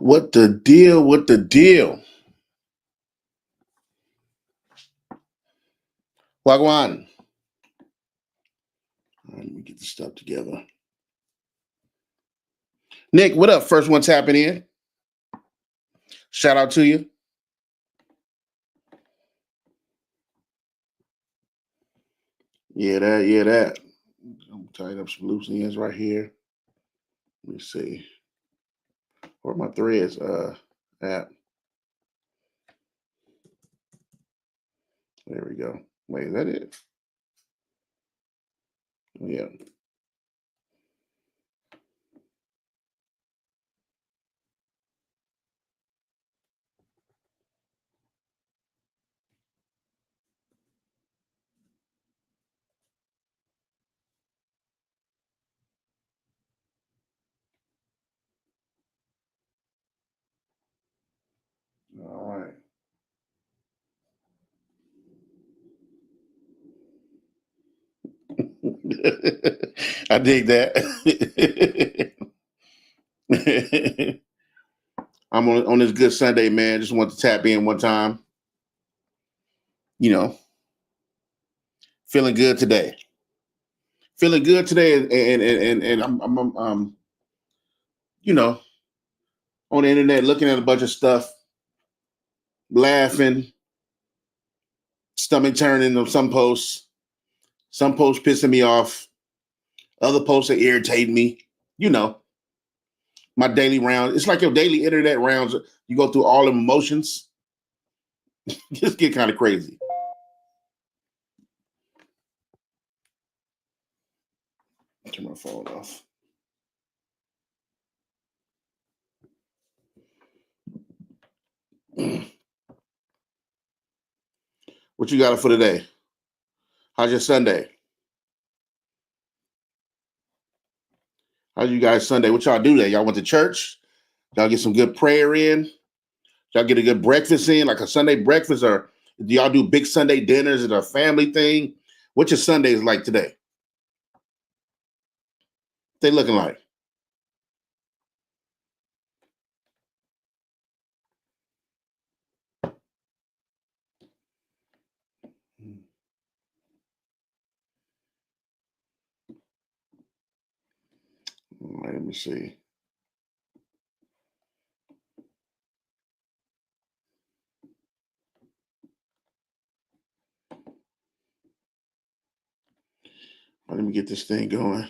What the deal? What the deal? Wagwan. All right, let me get this stuff together. Nick, what up? First one tapping in. Shout out to you. Yeah, that. I'm tying up some loose ends right here. Let me see. Where are my threads at? There we go. Wait, is that it? Yeah. All right. I dig that. I'm on this good Sunday, man. Just want to tap in one time. You know, feeling good today. Feeling good today, and I'm you know on the internet looking at a bunch of stuff, laughing, stomach turning on some posts. Some posts pissing me off. Other posts are irritating me. You know, my daily round. It's like your daily internet rounds. You go through all the emotions. Just get kind of crazy. Turn my phone off. What you got for today? How's your Sunday? How's you guys Sunday? What y'all do today? Y'all went to church? Y'all get some good prayer in? Y'all get a good breakfast in, like a Sunday breakfast, or do y'all do big Sunday dinners? Is it a family thing? What's your Sundays like today? They looking like? All right, let me see. All right, let me get this thing going.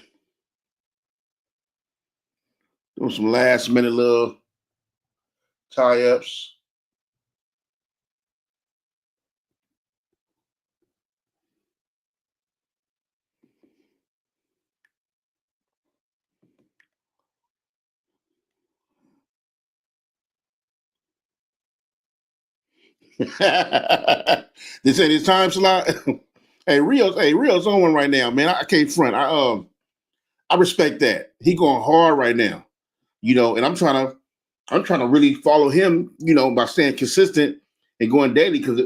Doing some last minute little tie ups. They say this time slot. Rio's on one right now, man. I can't front. I respect that. He going hard right now, and I'm trying to really follow him, by staying consistent and going daily because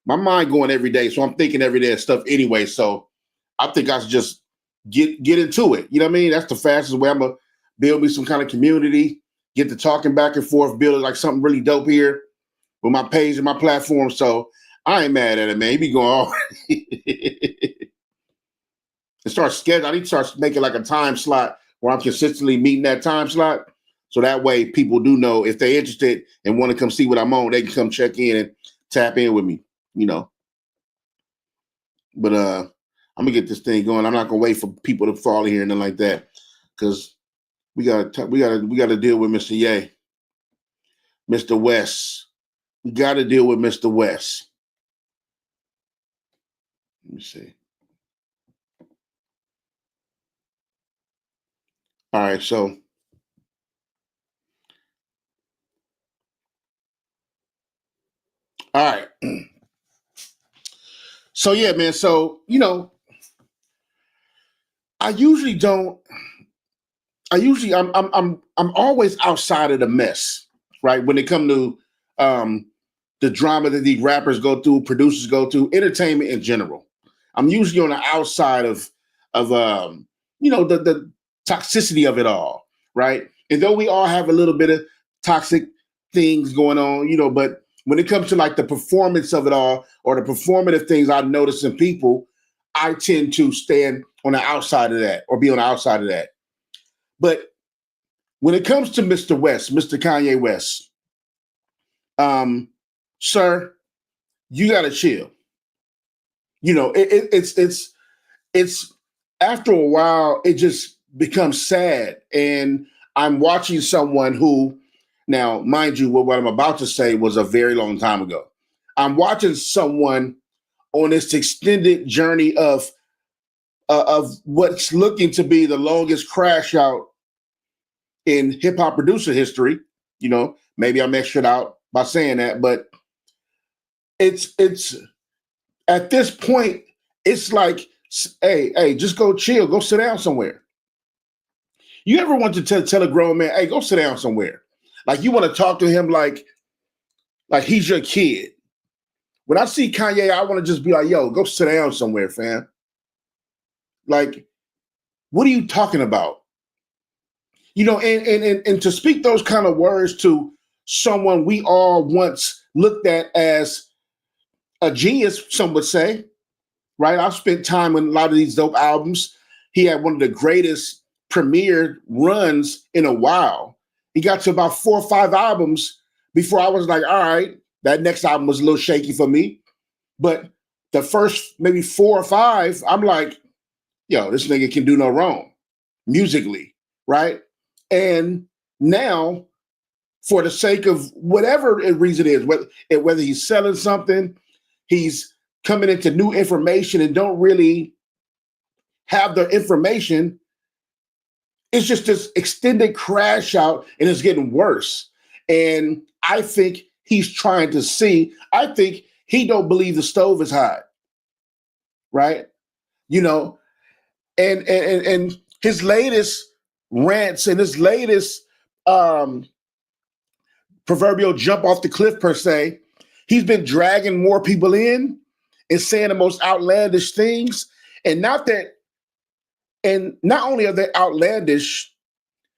my mind going every day, so I'm thinking every day of stuff anyway. So I think I should just get into it. You know what I mean? That's the fastest way. I'm gonna build me some kind of community, get to talking back and forth, build like something really dope here with my page and my platform. So I ain't mad at it, man. He be going all and start schedule. I need to start making like a time slot where I'm consistently meeting that time slot. So that way people do know if they're interested and want to come see what I'm on, they can come check in and tap in with me. But I'm gonna get this thing going. I'm not gonna wait for people to fall in here and nothing like that. Cause we gotta deal with Mr. Ye. Mr. West. We gotta deal with Mr. West. Let me see. All right, so all right. So yeah, man. So I usually don't. I'm always outside of the mess, right? When it comes to the drama that these rappers go through, producers go through, entertainment in general. I'm usually on the outside of the toxicity of it all, right? And though we all have a little bit of toxic things going on, but when it comes to like the performance of it all or the performative things I notice in people, I tend to stand on the outside of that or be on the outside of that. But when it comes to Mr. West, Mr. Kanye West, sir, you gotta chill. It's after a while, it just becomes sad. And I'm watching someone who, now, mind you, what I'm about to say was a very long time ago. I'm watching someone on this extended journey of what's looking to be the longest crash out in hip hop producer history. Maybe I'm extra out by saying that, but it's at this point, it's like, hey, just go chill, go sit down somewhere. You ever want to tell a grown man, hey, go sit down somewhere? Like you want to talk to him like he's your kid. When I see Kanye, I want to just be like, yo, go sit down somewhere, fam. Like, what are you talking about? And to speak those kind of words to someone we all once looked at as a genius, some would say, right? I've spent time on a lot of these dope albums. He had one of the greatest premiere runs in a while. He got to about 4 or 5 albums before I was like, all right, that next album was a little shaky for me. But the first maybe 4 or 5, I'm like, yo, this nigga can do no wrong musically, right? And now, for the sake of whatever reason it is, whether he's selling something, he's coming into new information and don't really have the information, it's just this extended crash out and it's getting worse. And I think he's trying to see, I think he don't believe the stove is hot, right? And his latest rants and his latest proverbial jump off the cliff per se, he's been dragging more people in and saying the most outlandish things. And not only are they outlandish,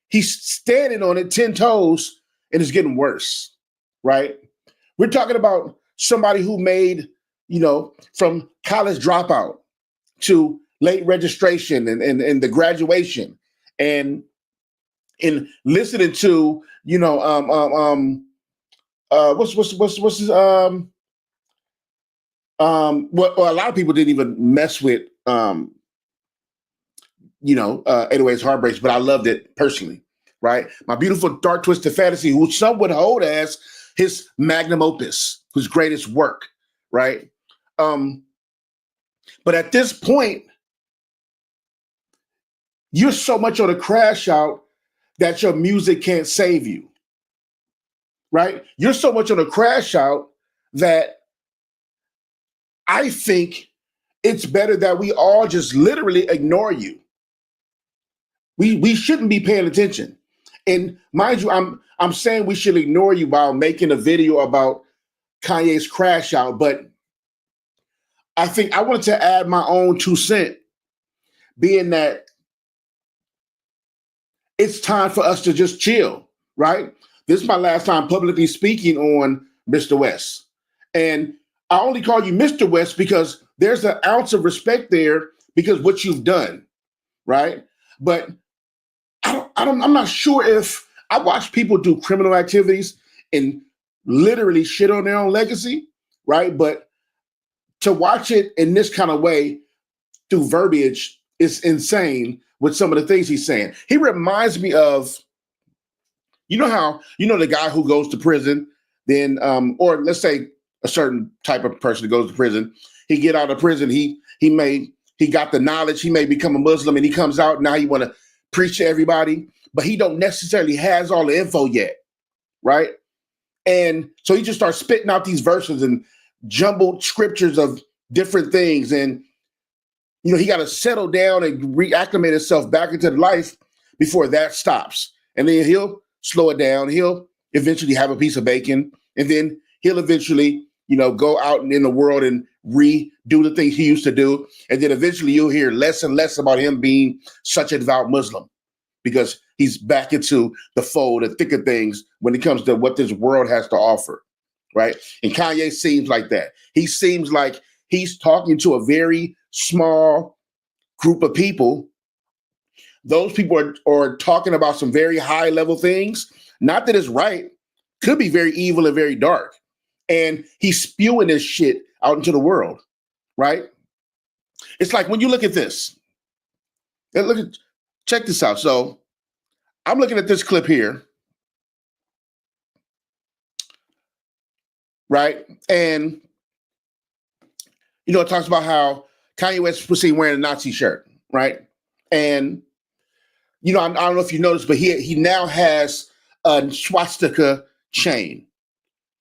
he's standing on it 10 toes and it's getting worse, right? We're talking about somebody who made, from college dropout to late registration and the graduation and in listening to, what's his well, a lot of people didn't even mess with 808's Heartbreaks, but I loved it personally, right? My Beautiful Dark Twisted Fantasy, who some would hold as his magnum opus, his greatest work, right? But at this point, you're so much on a crash out that your music can't save you, right? You're so much on a crash out that I think it's better that we all just literally ignore you. We shouldn't be paying attention. And mind you, I'm saying we should ignore you while making a video about Kanye's crash out, but I think I wanted to add my own 2 cents, being that it's time for us to just chill, right? This is my last time publicly speaking on Mr. West. And I only call you Mr. West because there's an ounce of respect there because what you've done, right? But I'm not sure if I watch people do criminal activities and literally shit on their own legacy, right? But to watch it in this kind of way through verbiage is insane with some of the things he's saying. He reminds me of, the guy who goes to prison, then, or let's say a certain type of person that goes to prison, he get out of prison, he got the knowledge, he may become a Muslim and he comes out, now he want to preach to everybody, but he don't necessarily has all the info yet, right? And so he just starts spitting out these verses and jumbled scriptures of different things. And, he got to settle down and reacclimate himself back into life before that stops. And then he'll slow it down. He'll eventually have a piece of bacon. And then he'll eventually, go out in the world and redo the things he used to do. And then eventually you'll hear less and less about him being such a devout Muslim, because he's back into the fold, the thick of things when it comes to what this world has to offer, right? And Kanye seems like that. He seems like he's talking to a very small group of people. Those people are talking about some very high level things. Not that it's right, could be very evil and very dark. And he's spewing this shit out into the world, right? It's like when you look at this, and check this out. So I'm looking at this clip here, right? And it talks about how Kanye West was seen wearing a Nazi shirt, right? And I don't know if you noticed, but he now has a swastika chain,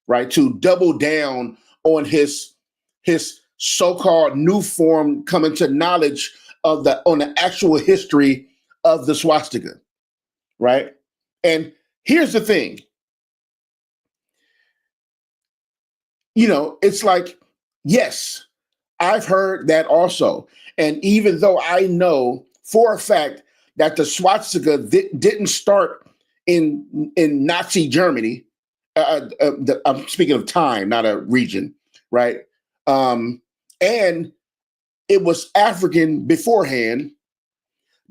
right? To double down on his so-called new form coming to knowledge on the actual history of the swastika, right? And here's the thing. It's like, yes, I've heard that also. And even though I know for a fact that the swastika didn't start in Nazi Germany, I'm speaking of time, not a region, right? And it was African beforehand,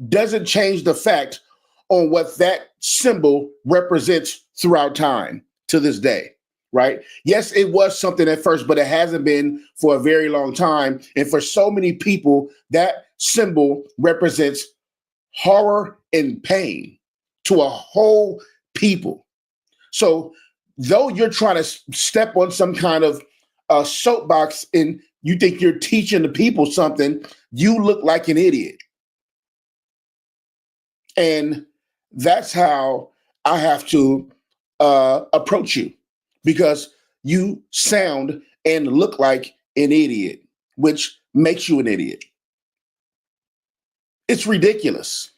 doesn't change the fact on what that symbol represents throughout time to this day, right? Yes, it was something at first, but it hasn't been for a very long time. And for so many people, that symbol represents horror and pain to a whole people. So though you're trying to step on some kind of soapbox and you think you're teaching the people something, you look like an idiot. And that's how I have to approach you, because you sound and look like an idiot, which makes you an idiot. It's ridiculous.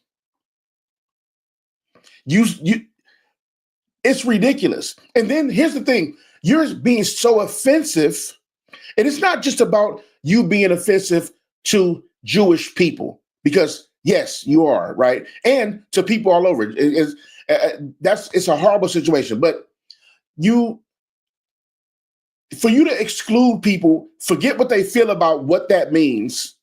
It's ridiculous. And then here's the thing. You're being so offensive, and it's not just about you being offensive to Jewish people, because yes, you are, right? And to people all over. It's a horrible situation. But for you to exclude people, forget what they feel about what that means.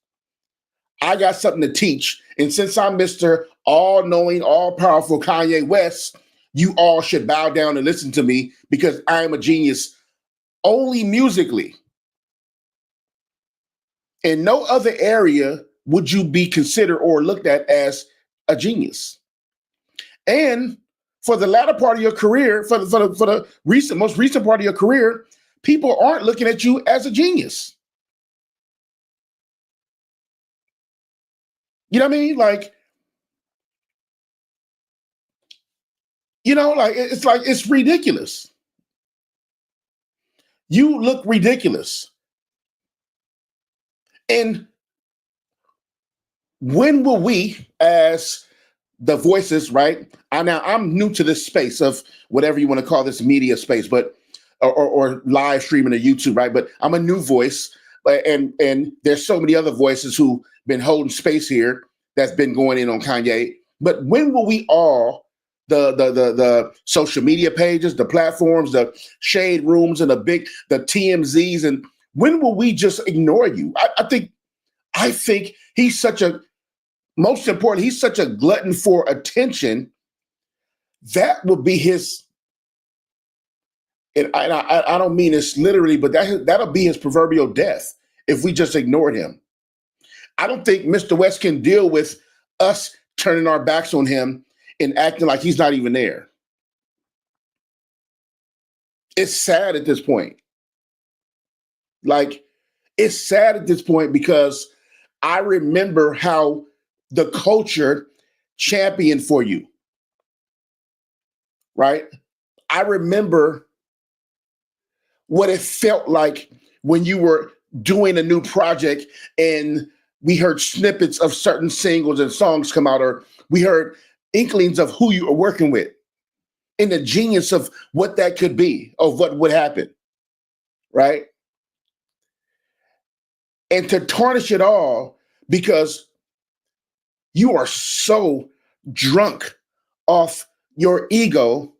I got something to teach. And since I'm Mr. All-Knowing, all-powerful Kanye West, you all should bow down and listen to me because I am a genius only musically. In no other area would you be considered or looked at as a genius. And for the latter part of your career, for the most recent part of your career, people aren't looking at you as a genius. You know what I mean? It's ridiculous. You look ridiculous. And when will we, as the voices, right? I'm new to this space of whatever you want to call this media space, but or live streaming or YouTube, right? But I'm a new voice, and there's so many other voices who've been holding space here that's been going in on Kanye. But when will we all, the social media pages, the platforms, the shade rooms, and the TMZs, and when will we just ignore you? I think he's such a glutton for attention. That will be his, and I don't mean this literally, but that'll be his proverbial death if we just ignored him. I don't think Mr. West can deal with us turning our backs on him and acting like he's not even there. It's sad at this point. It's sad at this point because I remember how the culture championed for you, right? I remember what it felt like when you were doing a new project and we heard snippets of certain singles and songs come out, or we heard inklings of who you were working with and the genius of what that could be, of what would happen, right? And to tarnish it all because you are so drunk off your ego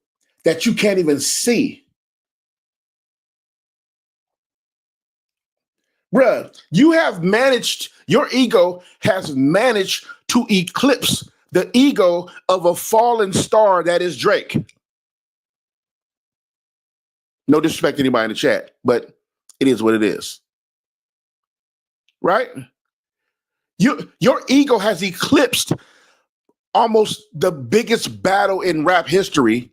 that you can't even see. Bruh, your ego has managed to eclipse the ego of a fallen star that is Drake. No disrespect to anybody in the chat, but it is what it is. Right? Your ego has eclipsed almost the biggest battle in rap history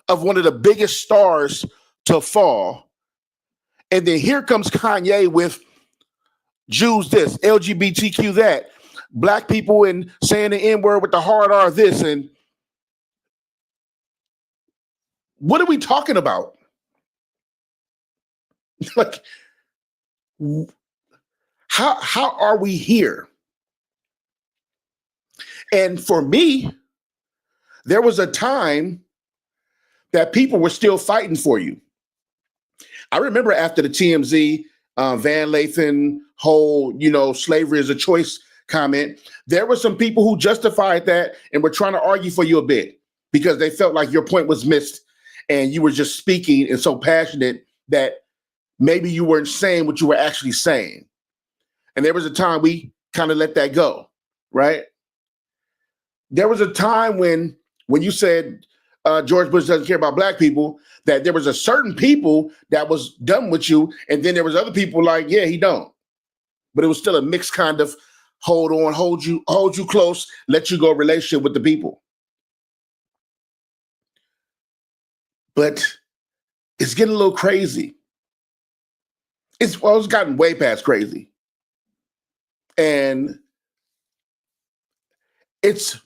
of one of the biggest stars to fall. And then here comes Kanye with Jews this, LGBTQ that, black people and saying the N-word with the hard R this. And what are we talking about? Like, how are we here? And for me, there was a time that people were still fighting for you. I remember after the TMZ, Van Lathan whole, slavery is a choice comment, there were some people who justified that and were trying to argue for you a bit because they felt like your point was missed and you were just speaking and so passionate that maybe you weren't saying what you were actually saying. And there was a time we kind of let that go, right? There was a time when you said George Bush doesn't care about black people, that there was a certain people that was done with you, and then there was other people like, yeah, he don't. But it was still a mixed kind of hold on, hold you close, let you go relationship with the people. But it's getting a little crazy. It's gotten way past crazy. And it's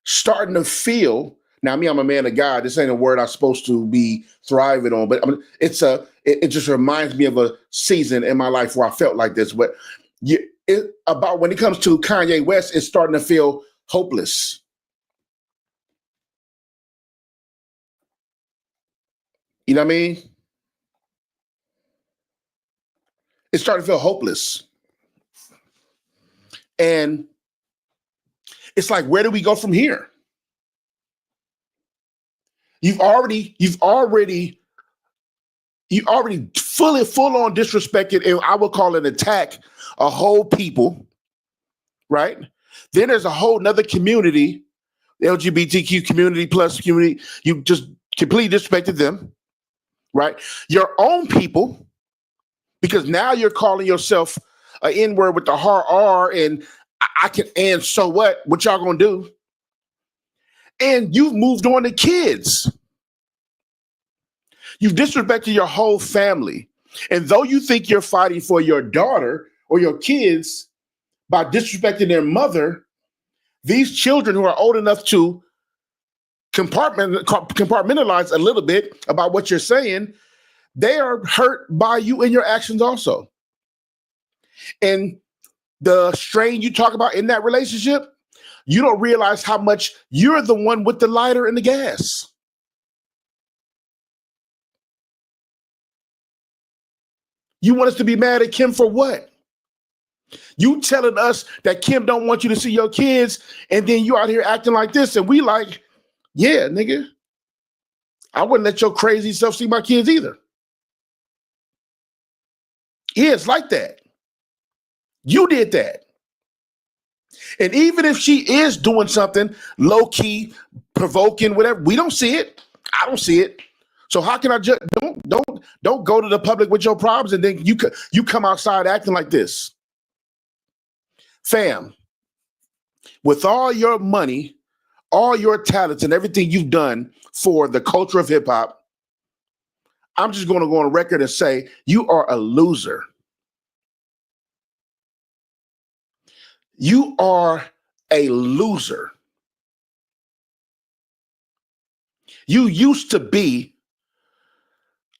starting to feel, now me, I'm a man of God. This ain't a word I'm supposed to be thriving on, but it just reminds me of a season in my life where I felt like this. But about when it comes to Kanye West, it's starting to feel hopeless. You know what I mean? It's starting to feel hopeless. And it's like, where do we go from here? You've already full on disrespected, and I would call it an attack, a whole people, right? Then there's a whole nother community, LGBTQ community plus community. You just completely disrespected them, right? Your own people, because now you're calling yourself an N-word with the hard R, and and so what? What y'all gonna do? And you've moved on to kids. You've disrespected your whole family. And though you think you're fighting for your daughter or your kids by disrespecting their mother, these children who are old enough to compartmentalize a little bit about what you're saying, they are hurt by you and your actions also. And the strain you talk about in that relationship, you don't realize how much you're the one with the lighter and the gas. You want us to be mad at Kim for what? You telling us that Kim don't want you to see your kids, and then you out here acting like this, and we like, yeah, nigga, I wouldn't let your crazy self see my kids either. Yeah, it's like that. You did that. And even if she is doing something low-key, provoking, whatever, we don't see it. I don't see it. So how can I just don't go to the public with your problems and then you come outside acting like this? Fam, with all your money, all your talents and everything you've done for the culture of hip hop, I'm just going to go on record and say you are a loser. You are a loser. You used to be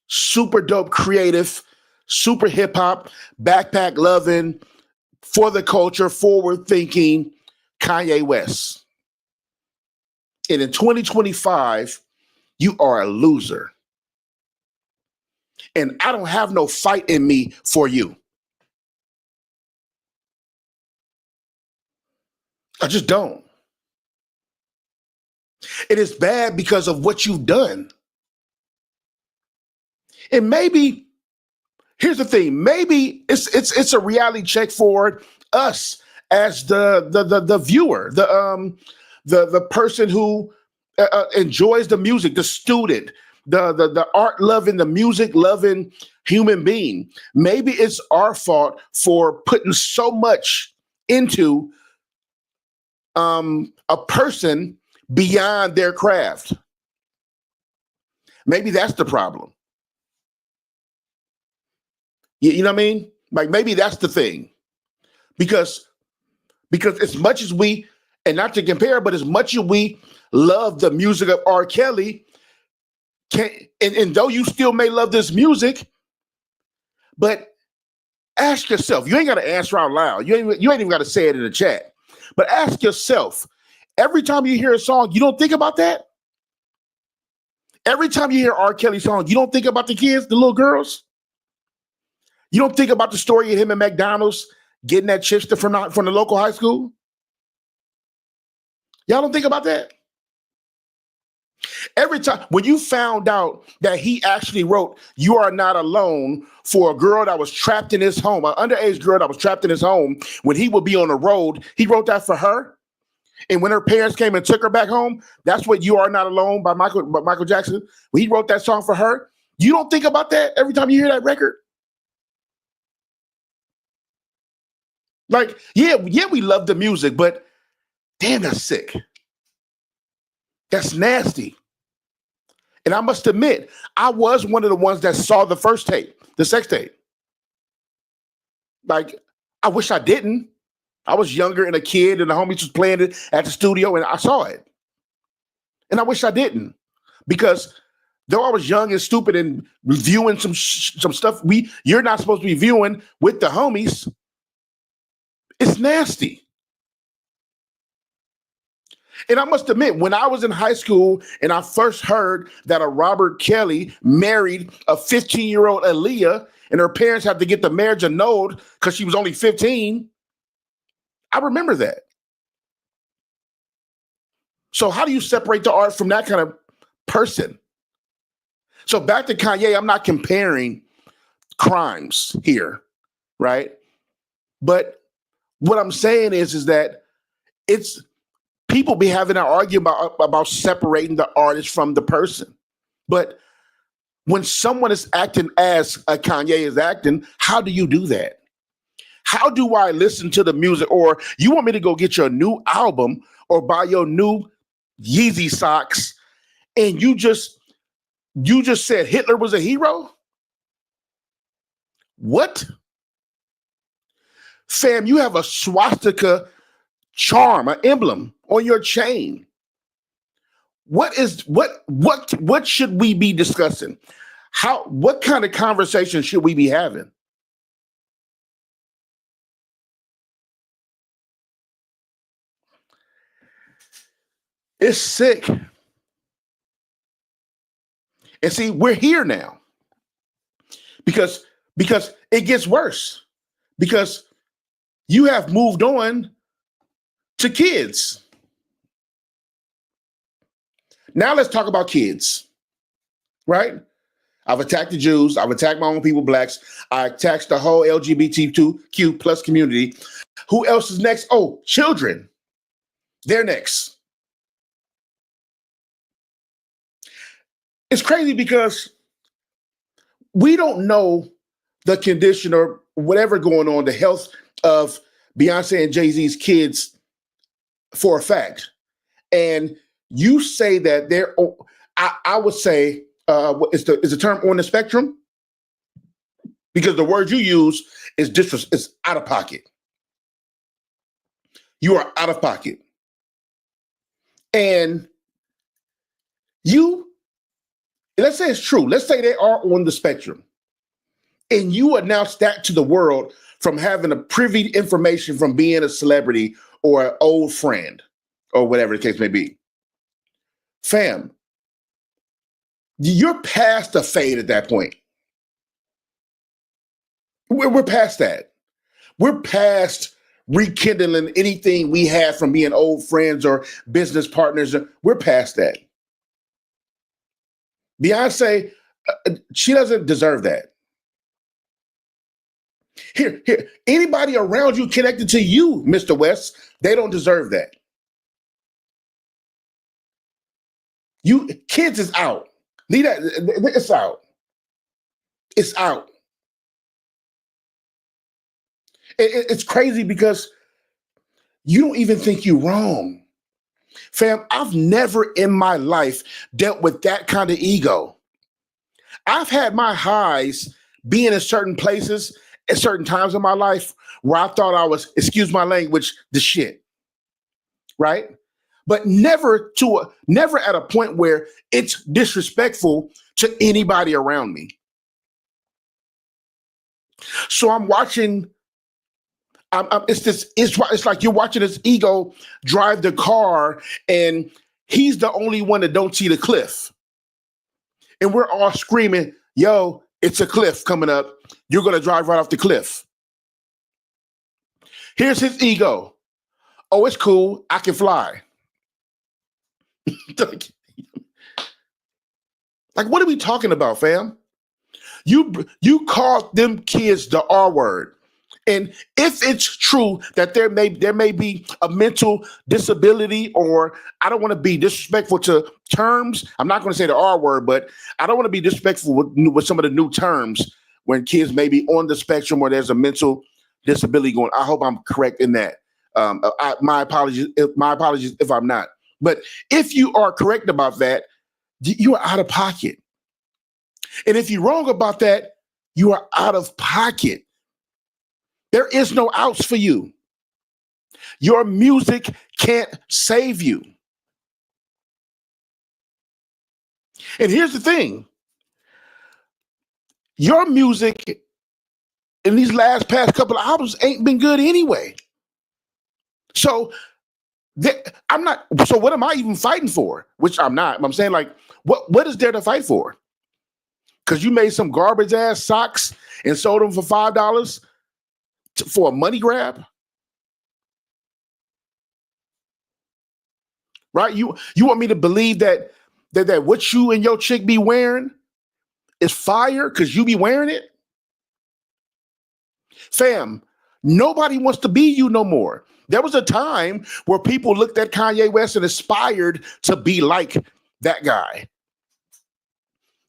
super dope, creative, super hip hop, backpack loving, for the culture, forward thinking Kanye West. And in 2025, you are a loser. And I don't have no fight in me for you. I just don't. It is bad because of what you've done. And maybe here's the thing, maybe it's a reality check for us as the viewer, the person who enjoys the music, the student, the art loving, the music loving human being. Maybe it's our fault for putting so much into a person beyond their craft. Maybe that's the problem. You know what I mean? Like maybe that's the thing. Because as much as we, and not to compare, but as much as we love the music of R. Kelly, and though you still may love this music, but ask yourself, you ain't got to answer out loud. You ain't even got to say it in the chat. But ask yourself, every time you hear a song, you don't think about that? Every time you hear R. Kelly song, you don't think about the kids, the little girls? You don't think about the story of him at McDonald's getting that chips from the local high school? Y'all don't think about that? Every time when you found out that he actually wrote "You Are Not Alone" for a girl that was trapped in his home, an underage girl that was trapped in his home, when he would be on the road, he wrote that for her. And when her parents came and took her back home, that's what "You Are Not Alone" by Michael Jackson. When he wrote that song for her, you don't think about that every time you hear that record? Like, yeah, we love the music, but damn, that's sick. That's nasty. And I must admit, I was one of the ones that saw the first tape, the sex tape. Like, I wish I didn't. I was younger and a kid, and the homies was playing it at the studio, and I saw it. And I wish I didn't, because though I was young and stupid and reviewing some stuff you're not supposed to be viewing with the homies, it's nasty. And I must admit, when I was in high school and I first heard that a Robert Kelly married a 15-year-old Aaliyah and her parents had to get the marriage annulled because she was only 15, I remember that. So how do you separate the art from that kind of person? So back to Kanye, I'm not comparing crimes here, right? But what I'm saying is that it's people be having an argument about separating the artist from the person. But when someone is acting as a Kanye is acting, how do you do that? How do I listen to the music? Or you want me to go get your new album or buy your new Yeezy socks, and you just said Hitler was a hero? What? Fam, you have a swastika charm, an emblem on your chain. What should we be discussing? What kind of conversation should we be having? It's sick. And see, we're here now because it gets worse, because you have moved on to kids. Now let's talk about kids, right? I've attacked the Jews. I've attacked my own people, blacks. I attacked the whole LGBTQ plus community. Who else is next? Oh, children. They're next. It's crazy because we don't know the condition or whatever going on, the health of Beyonce and Jay-Z's kids for a fact. And you say that they're, I would say, is the term on the spectrum? Because the word you use is out of pocket. You are out of pocket. And let's say it's true. Let's say they are on the spectrum. And you announce that to the world from having a privy information from being a celebrity or an old friend or whatever the case may be. Fam, you're past the fade at that point. We're past that. We're past rekindling anything we had from being old friends or business partners. We're past that. Beyonce, she doesn't deserve that. Here, anybody around you connected to you, Mr. West, they don't deserve that. You kids is out. Leave that. It's out. It's out. It's crazy because you don't even think you're wrong. Fam, I've never in my life dealt with that kind of ego. I've had my highs being in certain places at certain times in my life where I thought I was, excuse my language, the shit. Right? But never at a point where it's disrespectful to anybody around me. So I'm watching. It's like you're watching this ego drive the car, and he's the only one that don't see the cliff, and we're all screaming, "Yo, it's a cliff coming up! You're gonna drive right off the cliff." Here's his ego. Oh, it's cool. I can fly. Like, what are we talking about, fam? You called them kids the R word. And if it's true that there may be a mental disability, or I don't want to be disrespectful to terms. I'm not going to say the R word, but I don't want to be disrespectful with some of the new terms when kids may be on the spectrum or there's a mental disability going. I hope I'm correct in that. My apologies. My apologies if I'm not. But if you are correct about that, you are out of pocket. And if you're wrong about that, you are out of pocket. There is no outs for you. Your music can't save you. And here's the thing. Your music in these past couple of albums ain't been good anyway. So I'm not. So what am I even fighting for? Which I'm not. I'm saying, like, what is there to fight for? Because you made some garbage ass socks and sold them for $5 for a money grab, right? You want me to believe that what you and your chick be wearing is fire because you be wearing it? Fam, nobody wants to be you no more. There was a time where people looked at Kanye West and aspired to be like that guy.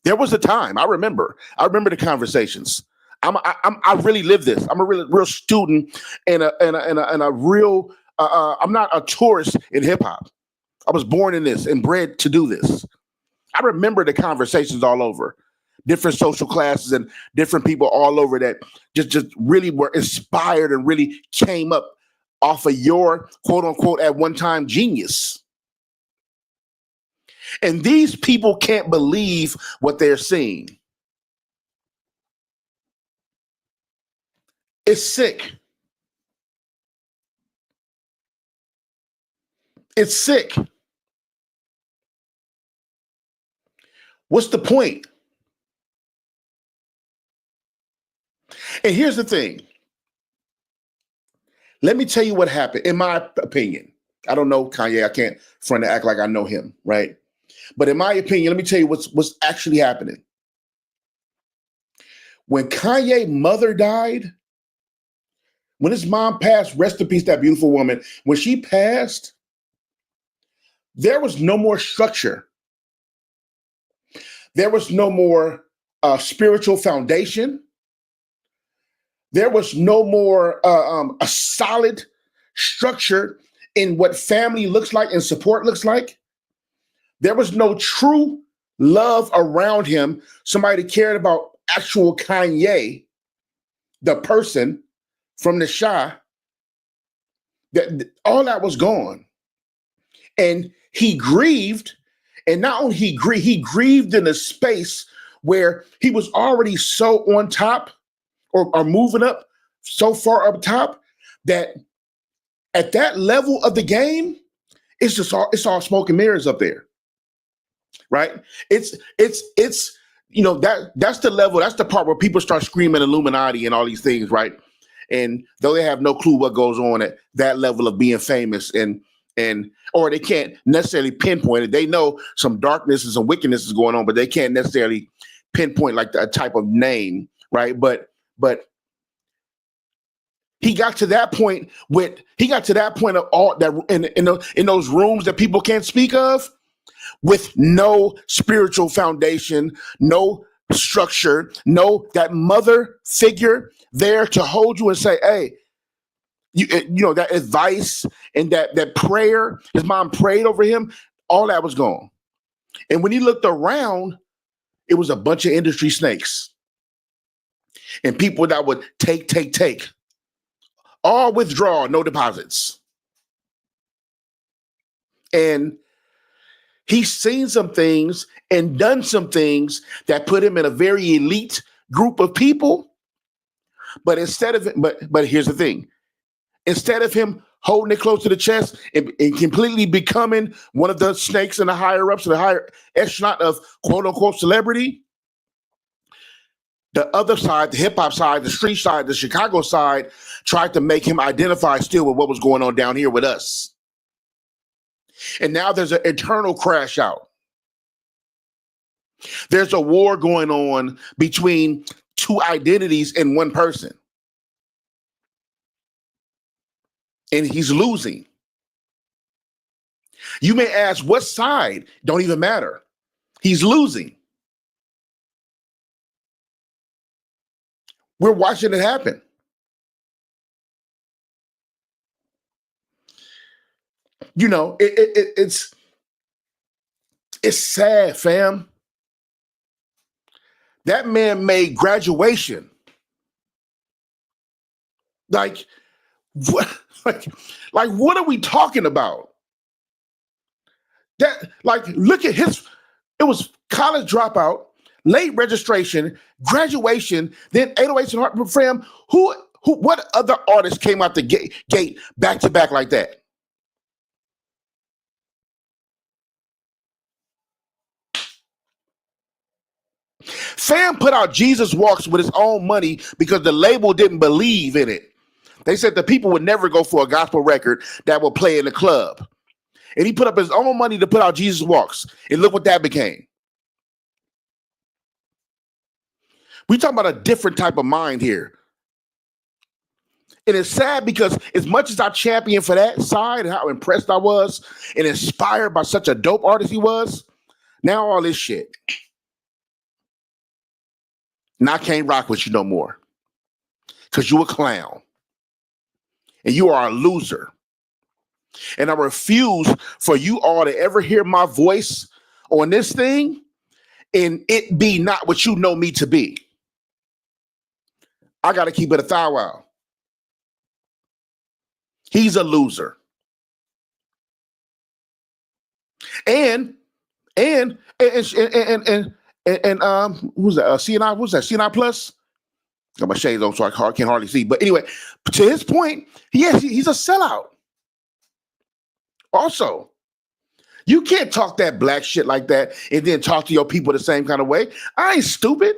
There was a time. I remember the conversations. I really live this. I'm a real student and a real. I'm not a tourist in hip hop. I was born in this and bred to do this. I remember the conversations all over, different social classes and different people all over that just really were inspired and really came up off of your quote unquote at one time genius. And these people can't believe what they're seeing. It's sick. It's sick. What's the point? And here's the thing. Let me tell you what happened, in my opinion. I don't know Kanye. I can't front to act like I know him, right? But in my opinion, let me tell you what's actually happening. When Kanye's mother died, when his mom passed, rest in peace, that beautiful woman, when she passed, there was no more structure. There was no more spiritual foundation. There was no more a solid structure in what family looks like and support looks like. There was no true love around him. Somebody cared about actual Kanye, the person from the Shah. That all that was gone, and he grieved. And not only he grieved in a space where he was already so on top or moving up so far up top that at that level of the game, it's all smoke and mirrors up there. Right? It's that's the level, that's the part where people start screaming Illuminati and all these things, right? and though they have no clue what goes on at that level of being famous, and or they can't necessarily pinpoint it. They know some darkness and some wickedness is going on, but they can't necessarily pinpoint like a type of name, right? But he got to that point of all that in those rooms that people can't speak of, with no spiritual foundation, no structure, no that mother figure there to hold you and say, hey, you know, that advice and that prayer, his mom prayed over him, all that was gone. And when he looked around, it was a bunch of industry snakes and people that would take, all withdrawal, no deposits. And he's seen some things and done some things that put him in a very elite group of people. But but here's the thing. Instead of him holding it close to the chest and completely becoming one of the snakes in the higher ups, the higher echelon of quote unquote celebrity, the other side, the hip hop side, the street side, the Chicago side, tried to make him identify still with what was going on down here with us. And now there's an eternal crash out. There's a war going on between two identities in one person. And he's losing. You may ask, what side? Don't even matter. He's losing. We're watching it happen. You know, it's sad, fam. That man made graduation. Like, what? Like, what are we talking about? That, like, look at his. It was college dropout, late registration, graduation, then 808s and Heart Fam. What other artist came out the gate back to back like that? Fam put out Jesus Walks with his own money because the label didn't believe in it. They said the people would never go for a gospel record that will play in the club. And he put up his own money to put out Jesus Walks. And look what that became. We talking about a different type of mind here. And it's sad because as much as I champion for that side and how impressed I was and inspired by such a dope artist he was, now all this shit. Now I can't rock with you no more. Because you a clown. And you are a loser. And I refuse for you all to ever hear my voice on this thing and it be not what you know me to be. I got to keep it a thou wow. He's a loser. And who's that? CNI? Who's that? CNI Plus? Got my shades on, so I can't hardly see. But anyway, to his point, he's a sellout. Also, you can't talk that black shit like that and then talk to your people the same kind of way. I ain't stupid.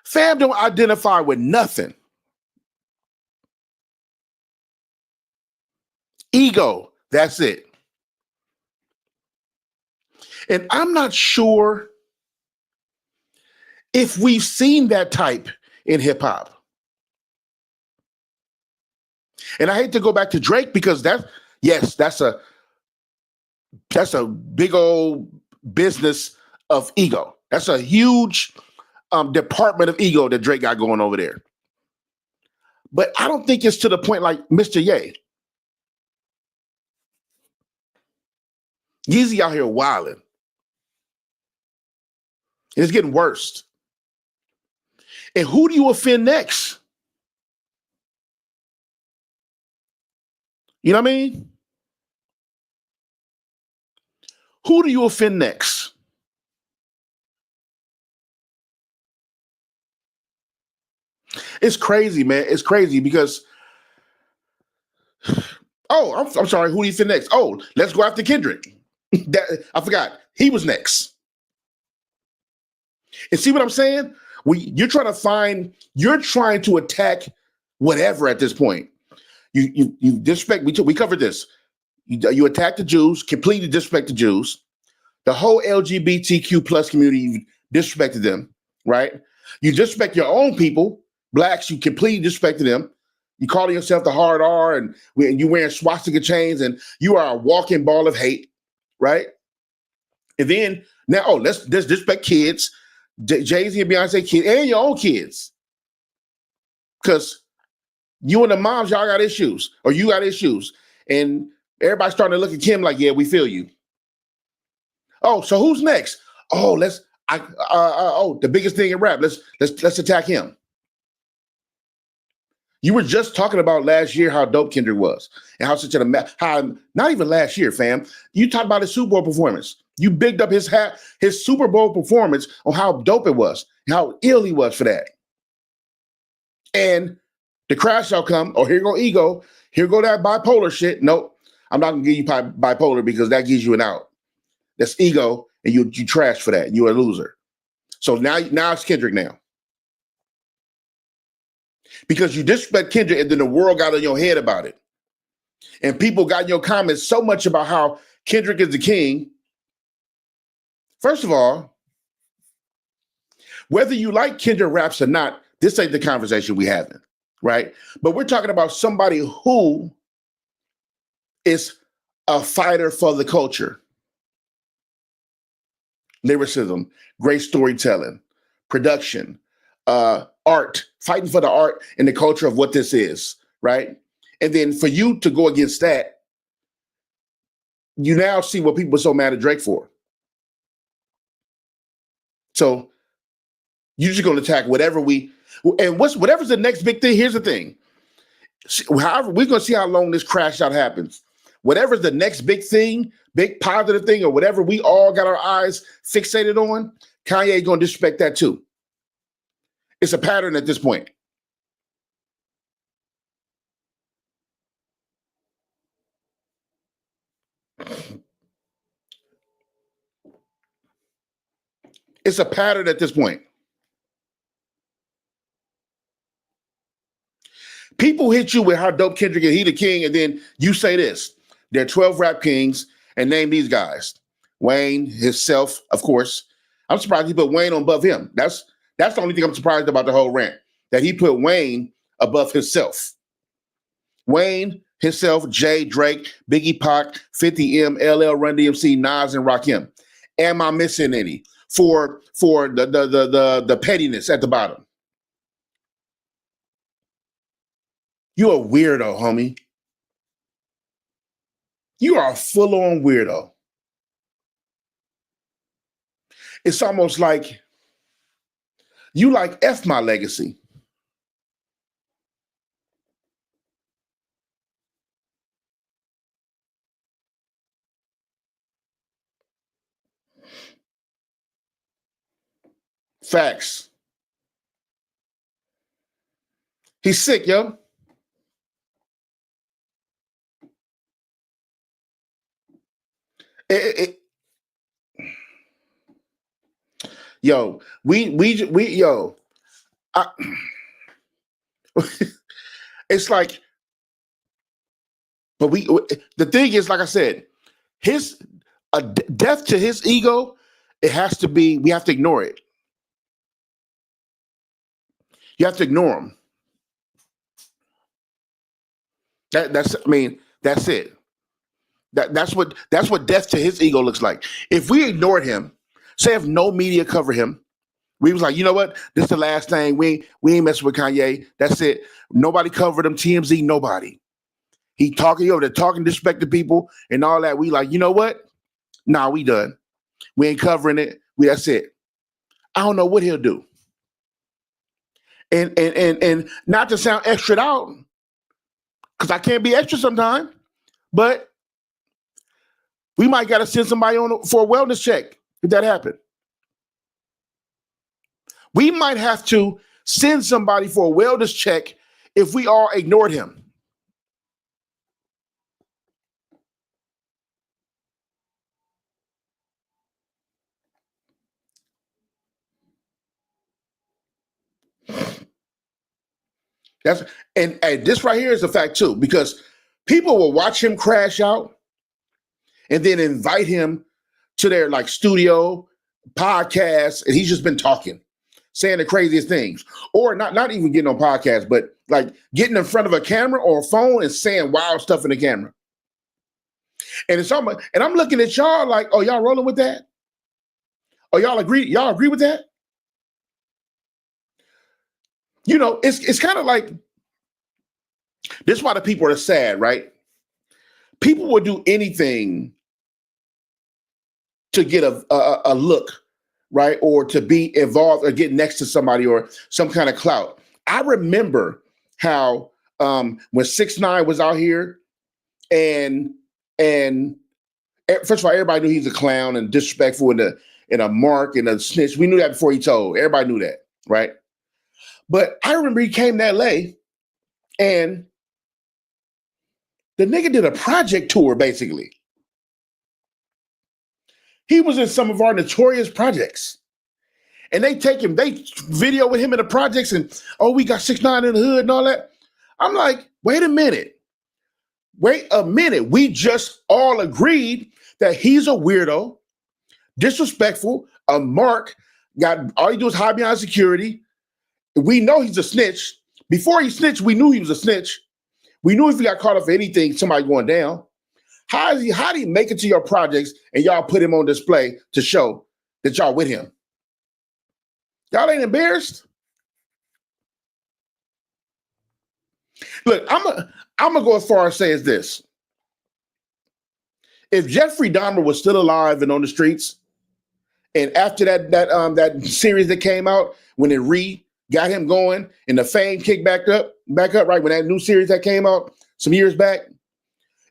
Fam don't identify with nothing. Ego, that's it. And I'm not sure if we've seen that type in hip hop. And I hate to go back to Drake because that's a big old business of ego. That's a huge department of ego that Drake got going over there. But I don't think it's to the point like Mr. Ye. Yeezy out here wilding. And it's getting worse. And who do you offend next? You know what I mean? Who do you offend next? It's crazy, man. It's crazy because, I'm sorry. Who do you offend next? Oh, let's go after Kendrick. I forgot. He was next. And see what I'm saying? You're trying to attack whatever at this point. You disrespect. We covered this. You attack the Jews, completely disrespect the Jews. The whole LGBTQ plus community, you disrespected them, right? You disrespect your own people, blacks. You completely disrespected them. You calling yourself the hard R, and you wearing swastika chains, and you are a walking ball of hate, right? And then now, let's disrespect kids, Jay-Z and Beyonce kids, and your own kids, because you and the moms, y'all got issues, or you got issues, and everybody's starting to look at Kim like, yeah, we feel you. Oh, so who's next? Oh, the biggest thing in rap. Let's attack him. You were just talking about last year how dope Kendrick was, and how how not even last year, fam. You talked about his Super Bowl performance. You bigged up his Super Bowl performance on how dope it was, and how ill he was for that. And the crash shall come. Oh, here go ego. Here go that bipolar shit. Nope, I'm not gonna give you bipolar because that gives you an out. That's ego, and you trash for that. You're a loser. So now it's Kendrick now. Because you disrespect Kendrick, and then the world got on your head about it. And people got in your comments so much about how Kendrick is the king. First of all, whether you like Kendrick raps or not, this ain't the conversation we having, right? But we're talking about somebody who is a fighter for the culture. Lyricism, great storytelling, production, art, fighting for the art and the culture of what this is, right? And then for you to go against that, you now see what people are so mad at Drake for. So you're just going to attack whatever's the next big thing. Here's the thing. However, we're going to see how long this crash out happens. Whatever's the next big thing, big positive thing, or whatever we all got our eyes fixated on, Kanye going to disrespect that too. It's a pattern at this point. It's a pattern at this point. People hit you with how dope Kendrick is, he the king, and then you say this. There are 12 rap kings, and name these guys. Wayne, himself, of course. I'm surprised he put Wayne on above him. That's the only thing I'm surprised about the whole rant, that he put Wayne above himself. Wayne, himself, Jay, Drake, Biggie, Pac, 50 M, LL, Run DMC, Nas, and Rakim. Am I missing any for the pettiness at the bottom? You a weirdo, homie. You are a full-on weirdo. It's almost like you like F my legacy. Facts. He's sick, yo. It, yo, yo. I, it's like, but the thing is, like I said, his death to his ego, it has to be. We have to ignore it. You have to ignore him. That's. I mean, that's it. That's what death to his ego looks like. If we ignored him, say if no media cover him, we was like, you know what? This is the last thing. We ain't messing with Kanye. That's it. Nobody covered him. TMZ, nobody. He talking over there, talking disrespect to people and all that. We like, you know what? Nah, we done. We ain't covering it. That's it. I don't know what he'll do. And not to sound extra out, because I can't be extra sometimes, but we might got to send somebody on for a wellness check if that happened. We might have to send somebody for a wellness check if we all ignored him. That's and this right here is a fact too, because people will watch him crash out and then invite him to their like studio podcast, and he's just been talking, saying the craziest things, or not even getting on podcast, but like getting in front of a camera or a phone and saying wild stuff in the camera. And it's almost, and I'm looking at y'all like, oh, y'all rolling with that? Oh, y'all agree? Y'all agree with that? You know, it's kind of like this is why the people are sad, right? People will do anything to get a look, right? Or to be involved or get next to somebody or some kind of clout. I remember how when 6ix9ine was out here and first of all, everybody knew he was a clown and disrespectful and a mark and a snitch. We knew that before he told. Everybody knew that, right? But I remember he came to LA and the nigga did a project tour, basically. He was in some of our notorious projects. And they video with him in the projects and, oh, we got 6ix9ine in the hood and all that. I'm like, wait a minute. We just all agreed that he's a weirdo, disrespectful, a mark, all he do is hide behind security. We know he's a snitch. Before he snitched, we knew he was a snitch. We knew if he got caught up for anything, somebody going down. How did he make it to your projects and y'all put him on display to show that y'all with him? Y'all ain't embarrassed? Look, I'm gonna go as far as say as this. If Jeffrey Dahmer was still alive and on the streets, and after that series that came out, when it got him going and the fame kicked back up, right, when that new series that came out some years back,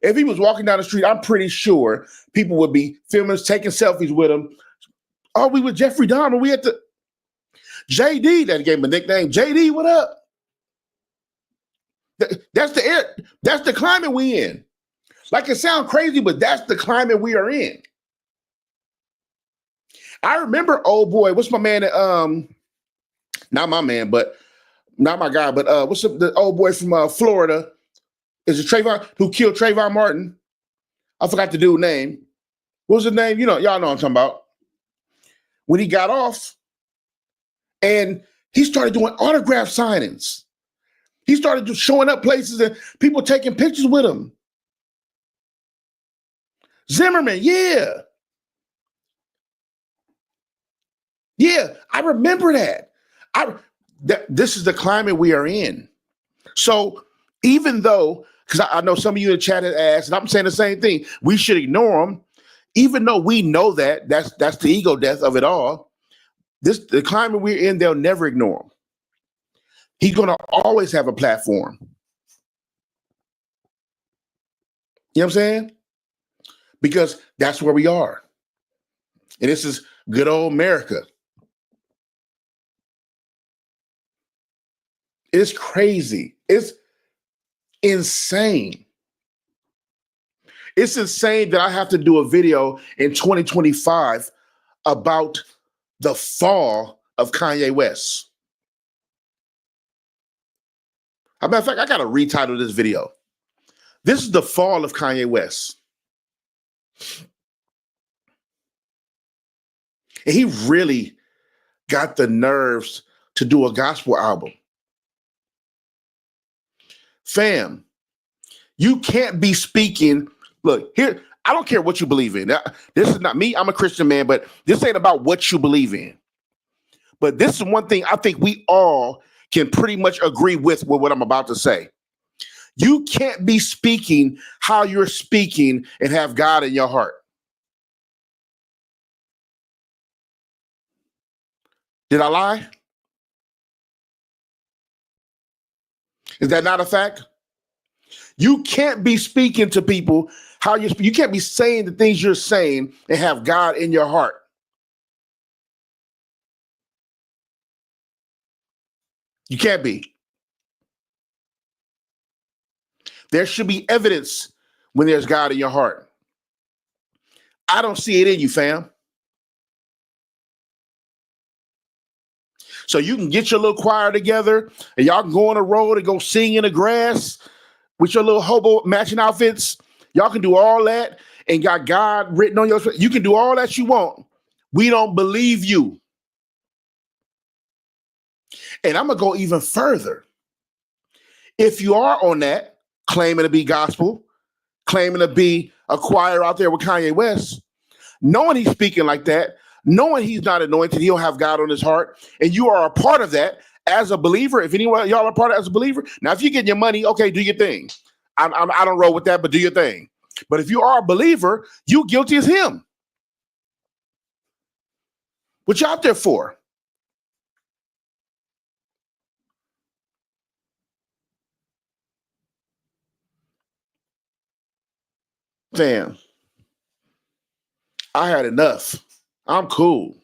if he was walking down the street, I'm pretty sure people would be filming, taking selfies with him. Oh, we with Jeffrey Dahmer. We at the JD, that gave him a nickname. JD, what up? That's the climate we in. Like, it sounds crazy, but that's the climate we are in. I remember old boy, what's my man not my man, but not my guy, but what's the old boy from Florida? Is it Trayvon, who killed Trayvon Martin? I forgot the dude's name. What was his name? You know, y'all know what I'm talking about. When he got off and he started doing autograph signings. He started just showing up places and people taking pictures with him. Zimmerman, yeah. Yeah, I remember that. This is the climate we are in. So even though, because I know some of you in the chat had asked, and I'm saying the same thing, we should ignore them, even though we know that's the ego death of it all. The climate we're in, they'll never ignore him. He's going to always have a platform. You know what I'm saying? Because that's where we are. And this is good old America. It's crazy. It's insane. It's insane that I have to do a video in 2025 about the fall of Kanye West. As a matter of fact, I got to retitle this video. This is the fall of Kanye West. And he really got the nerves to do a gospel album. Fam, you can't be speaking. Look, here, I don't care what you believe in. This is not me. I'm a Christian man, but this ain't about what you believe in. But this is one thing I think we all can pretty much agree with what I'm about to say. You can't be speaking how you're speaking and have God in your heart. Did I lie? Is that not a fact? You can't be speaking to people how you can't be saying the things you're saying and have God in your heart. You can't be. There should be evidence when there's God in your heart. I don't see it in you, fam. So you can get your little choir together and y'all can go on the road and go sing in the grass with your little hobo matching outfits. Y'all can do all that and got God written on your. You can do all that you want. We don't believe you. And I'm going to go even further. If you are on that, claiming to be gospel, claiming to be a choir out there with Kanye West, knowing he's speaking like that, knowing he's not anointed, he don't have God on his heart, and you are a part of that as a believer. If anyone y'all are part of it as a believer, now if you get your money, okay, do your thing. I don't roll with that, but do your thing. But if you are a believer, you guilty as him. What you out there for? Fam, I had enough. I'm cool.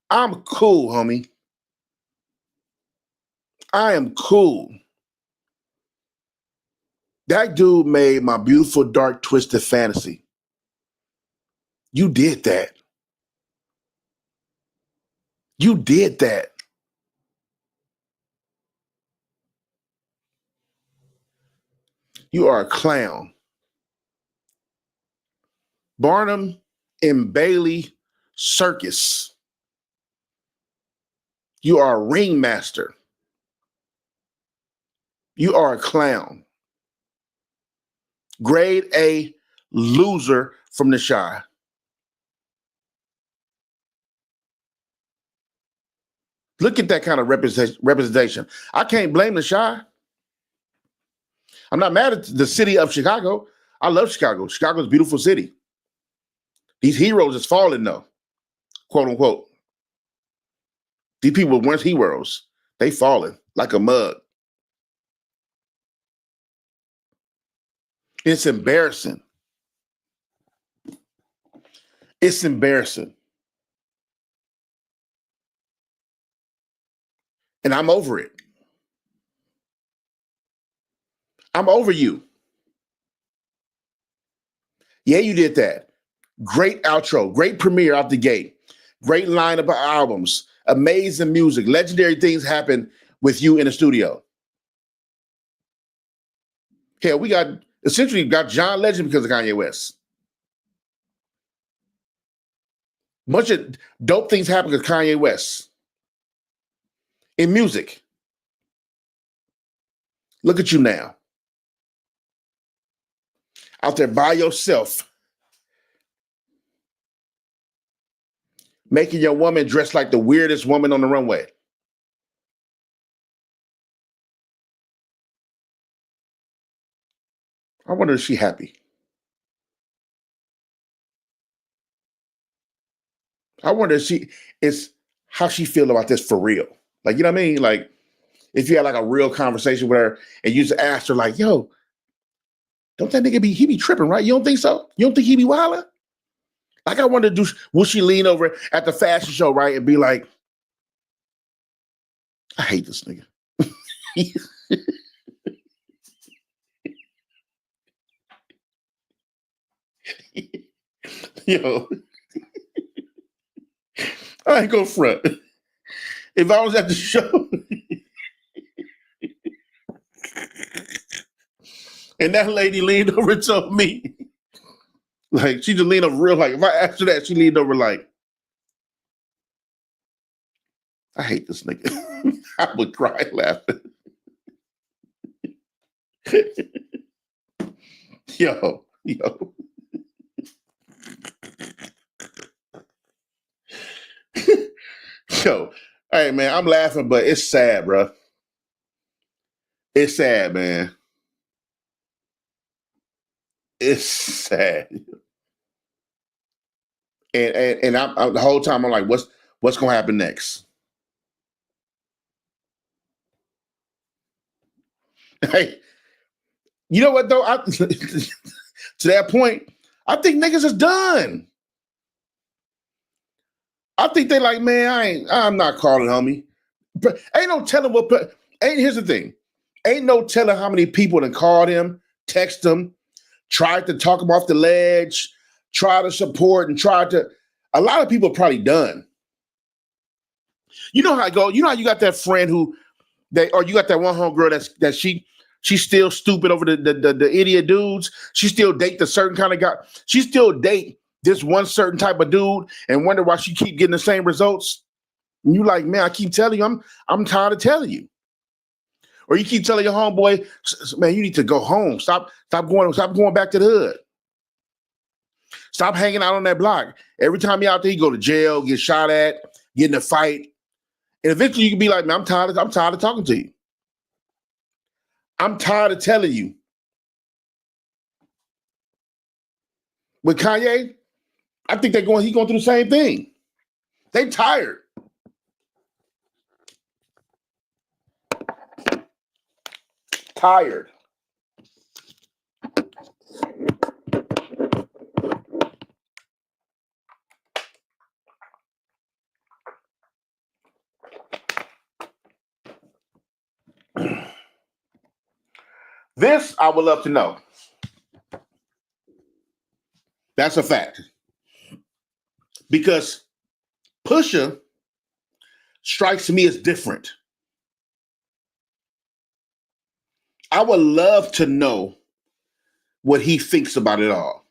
I'm cool, homie. I am cool. That dude made my beautiful, dark, twisted fantasy. You did that. You did that. You are a clown. Barnum and Bailey Circus. You are a ringmaster. You are a clown. Grade A loser from the Chi. Look at that kind of representation. I can't blame the Chi. I'm not mad at the city of Chicago. I love Chicago. Chicago's a beautiful city. These heroes is falling though, quote unquote. These people weren't heroes. They falling like a mug. It's embarrassing. It's embarrassing. And I'm over it. I'm over you. Yeah, you did that. Great outro, great premiere out the gate, great lineup of albums, amazing music, legendary things happen with you in the studio. Hell, we essentially got John Legend because of Kanye West. Bunch of dope things happen because Kanye West. In music. Look at you now. Out there by yourself. Making your woman dress like the weirdest woman on the runway. I wonder if she's happy. I wonder if how she feel about this for real. Like, you know what I mean? Like, if you had like a real conversation with her and you just asked her, like, yo, don't that nigga he be tripping, right? You don't think so? You don't think he be wilding? Like, I wonder, will she lean over at the fashion show, right, and be like, I hate this nigga. Yo, I ain't gonna front. If I was at the show and that lady leaned over and told me, like, she just leaned over real, like, if I asked her that, she leaned over like, I hate this nigga. I would cry laughing. Yo. Yo, hey man, I'm laughing, but it's sad, bro. It's sad, man. It's sad. And I'm the whole time I'm like, what's gonna happen next? Hey, you know what though? To that point, I think niggas is done. I think they like, man, I'm not calling, homie. But ain't no telling here's the thing. Ain't no telling how many people that called him, text him, tried to talk him off the ledge, try to support and a lot of people probably done. You know how I go. You know how you got that friend who or you got that one homegirl that she's still stupid over the idiot dudes. She still date the certain kind of guy. She still date this one certain type of dude and wonder why she keep getting the same results. And you like, man, I keep telling you, I'm tired of telling you. Or you keep telling your homeboy, man, you need to go home. Stop going back to the hood. Stop hanging out on that block. Every time you're out there, you go to jail, get shot at, get in a fight. And eventually you can be like, man, I'm tired of talking to you. I'm tired of telling you. With Kanye, I think he's going through the same thing. They tired. Tired. This I would love to know. That's a fact. Because Pusha strikes me as different. I would love to know what he thinks about it all.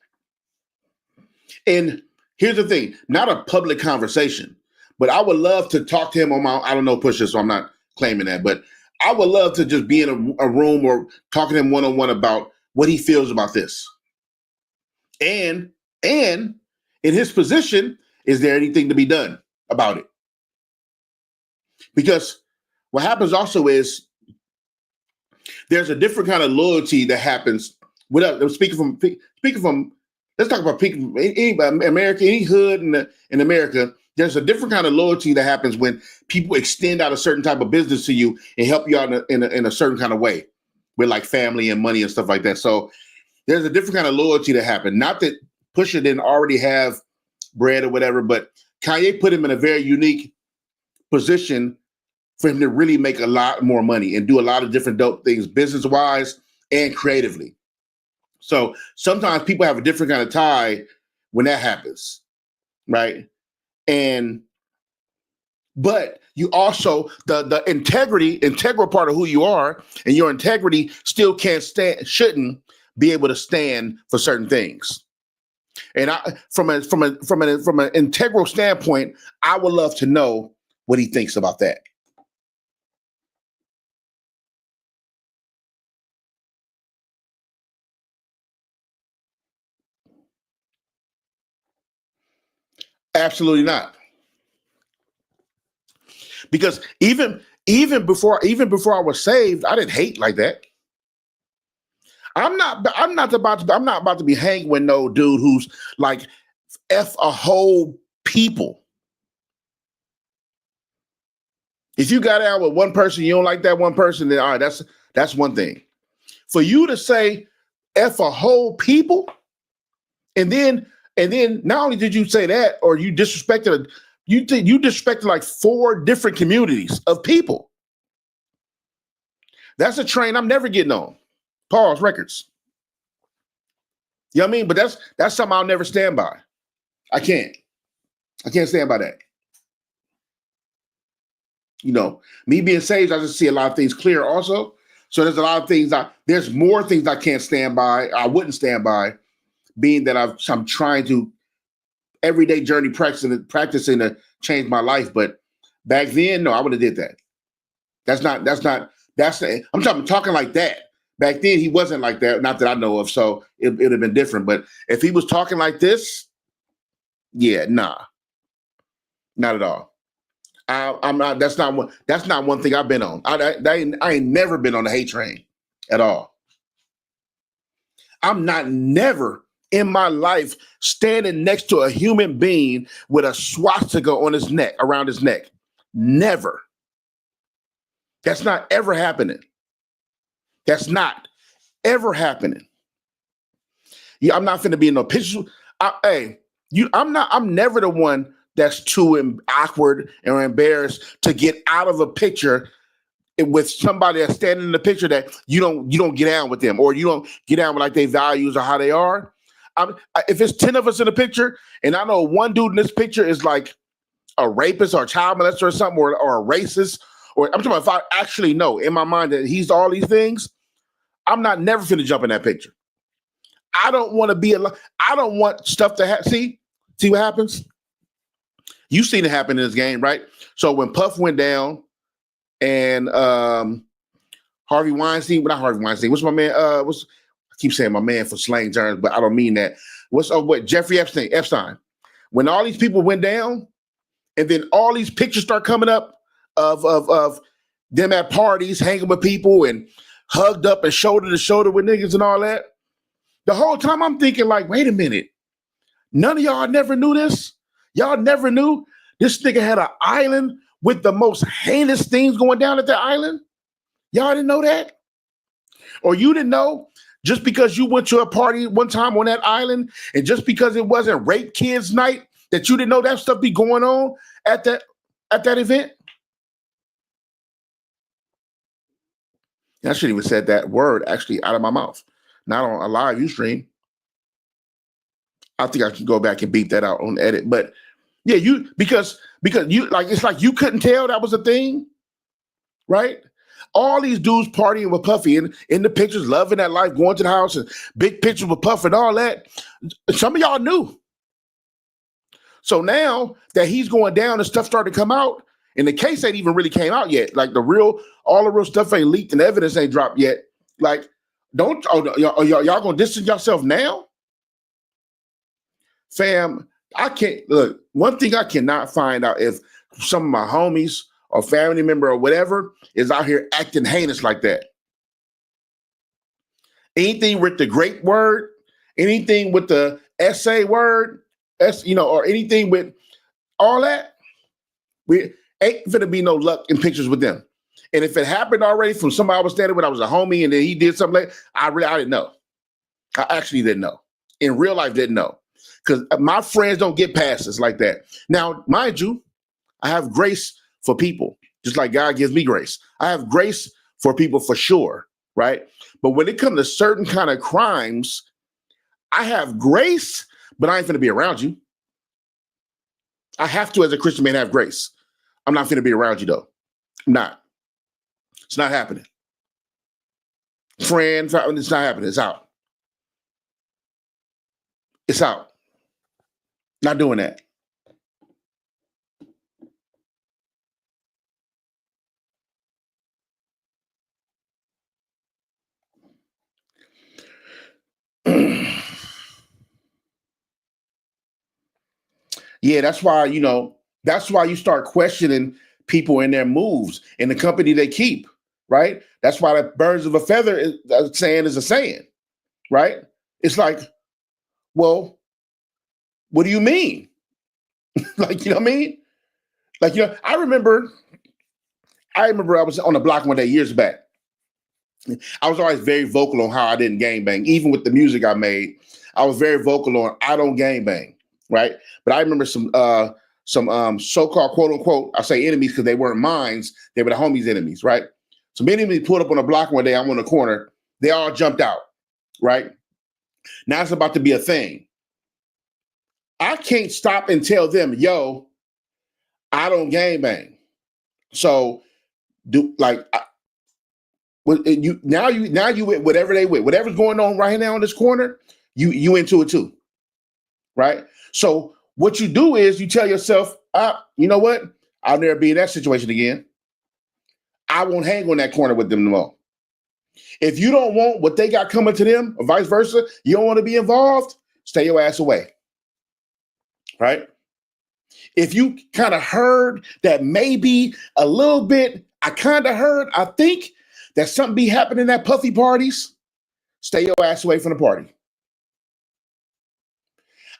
And here's the thing, not a public conversation, but I would love to talk to him on I don't know Pusha, so I'm not claiming that, but I would love to just be in a room or talking to him one-on-one about what he feels about this. And in his position, is there anything to be done about it? Because what happens also is there's a different kind of loyalty that happens without speaking from let's talk about any America, any hood in America. There's a different kind of loyalty that happens when people extend out a certain type of business to you and help you out in a certain kind of way with like family and money and stuff like that. So there's a different kind of loyalty that happened. Not that Pusha didn't already have bread or whatever, but Kanye put him in a very unique position for him to really make a lot more money and do a lot of different dope things business-wise and creatively. So sometimes people have a different kind of tie when that happens, right? But you also, the integral part of who you are, and your integrity still shouldn't be able to stand for certain things. And from an integral standpoint, I would love to know what he thinks about that. Absolutely not. Because even before I was saved, I didn't hate like that. I'm not about to be hanging with no dude who's like F a whole people. If you got out with one person, you don't like that one person, then all right, that's one thing. For you to say F a whole people, and then not only did you say that, or you disrespected you disrespected like 4 different communities of people. That's a train I'm never getting on. Pause records. You know what I mean? But that's something I'll never stand by. I can't stand by that. You know, me being saved, I just see a lot of things clear also. So there's a lot of things there's more things I can't stand by. I wouldn't stand by, being that I'm trying to everyday journey practicing to change my life. But back then, no, I would have did that. I'm talking like that. Back then, he wasn't like that. Not that I know of. So it would have been different. But if he was talking like this, yeah, nah, not at all. I'm not. That's not one thing I've been on. I ain't never been on the hate train at all. I'm not never in my life standing next to a human being with a swastika on his neck, around his neck. Never. That's not ever happening. That's not ever happening. Yeah, I'm not finna be in no pictures. I'm never the one that's too awkward or embarrassed to get out of a picture with somebody that's standing in the picture that you don't get down with them, or you don't get down with like their values or how they are. If it's 10 of us in a picture and I know one dude in this picture is like a rapist or a child molester or something, or a racist, or I'm talking about if I actually know in my mind that he's all these things, I'm not never finna jump in that picture. I don't want to be I don't want stuff to happen. See what happens? You've seen it happen in this game, right? So when Puff went down and Harvey Weinstein, not Harvey Weinstein, what's my man? I keep saying my man for slang terms, but I don't mean that. What Jeffrey Epstein. When all these people went down, and then all these pictures start coming up of them at parties, hanging with people and hugged up and shoulder to shoulder with niggas and all that. The whole time I'm thinking like, wait a minute. None of y'all never knew this? Y'all never knew this nigga had an island with the most heinous things going down at that island? Y'all didn't know that? Or you didn't know just because you went to a party one time on that island and just because it wasn't rape kids night that you didn't know that stuff be going on at that event? I shouldn't even said that word actually out of my mouth. Not on a live Ustream. I think I can go back and beat that out on edit. But yeah, because you like it's like you couldn't tell that was a thing, right? All these dudes partying with Puffy and in the pictures, loving that life, going to the house and big pictures with Puff and all that. Some of y'all knew. So now that he's going down and stuff started to come out, and the case ain't even really came out yet. Like all the real stuff ain't leaked and evidence ain't dropped yet. Like, y'all gonna distance yourself now? Fam, I can't look. One thing I cannot find out if some of my homies or family member or whatever is out here acting heinous like that. Anything with the great word, anything with the SA word, or anything with all that, we ain't gonna be no luck in pictures with them. And if it happened already from somebody I was standing with, I was a homie, and then he did something like I didn't know. I actually didn't know. In real life, didn't know. Because my friends don't get passes like that. Now, mind you, I have grace for people, just like God gives me grace. I have grace for people for sure, right? But when it comes to certain kind of crimes, I have grace, but I ain't finna be around you. I have to, as a Christian man, have grace. I'm not finna be around you, though. I'm not. It's not happening. Friend, it's not happening. It's out. It's out. Not doing that. Yeah, that's why you start questioning people and their moves and the company they keep, right? That's why the birds of a feather is a saying, right? It's like, well, what do you mean? Like, you know what I mean? Like, I remember I was on the block one day years back. I was always very vocal on how I didn't gangbang. Even with the music I made, I was very vocal on I don't gangbang, right? But I remember some so-called quote unquote, I say enemies because they weren't mines, they were the homies' enemies, right? So many of them pulled up on the block one day, I'm on the corner, they all jumped out, right? Now it's about to be a thing. I can't stop and tell them, yo, I don't gangbang. So now you with whatever they with, whatever's going on right now in this corner, you into it too, right? So what you do is you tell yourself, you know what? I'll never be in that situation again. I won't hang on that corner with them no more. If you don't want what they got coming to them, or vice versa, you don't want to be involved, stay your ass away, right? If you kind of heard that maybe a little bit, I think that something be happening at Puffy parties, stay your ass away from the party.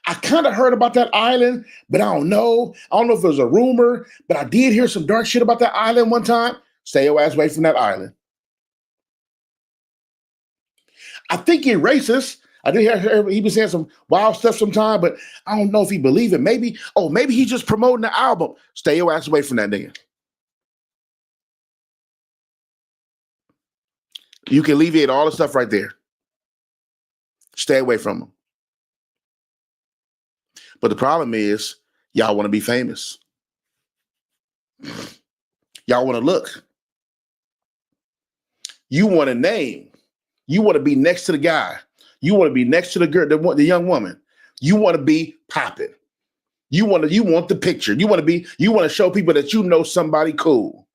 I kind of heard about that island, but I don't know. I don't know if it was a rumor, but I did hear some dark shit about that island one time. Stay your ass away from that island. I think he's racist. I did hear he was saying some wild stuff sometime, but I don't know if he believed it. Maybe he's just promoting the album. Stay your ass away from that nigga. You can alleviate all the stuff right there. Stay away from him. But the problem is, y'all want to be famous. Y'all want to look. You want a name. You want to be next to the guy. You want to be next to the girl, the young woman. You want to be popping. You want the picture. You want to show people that you know somebody cool.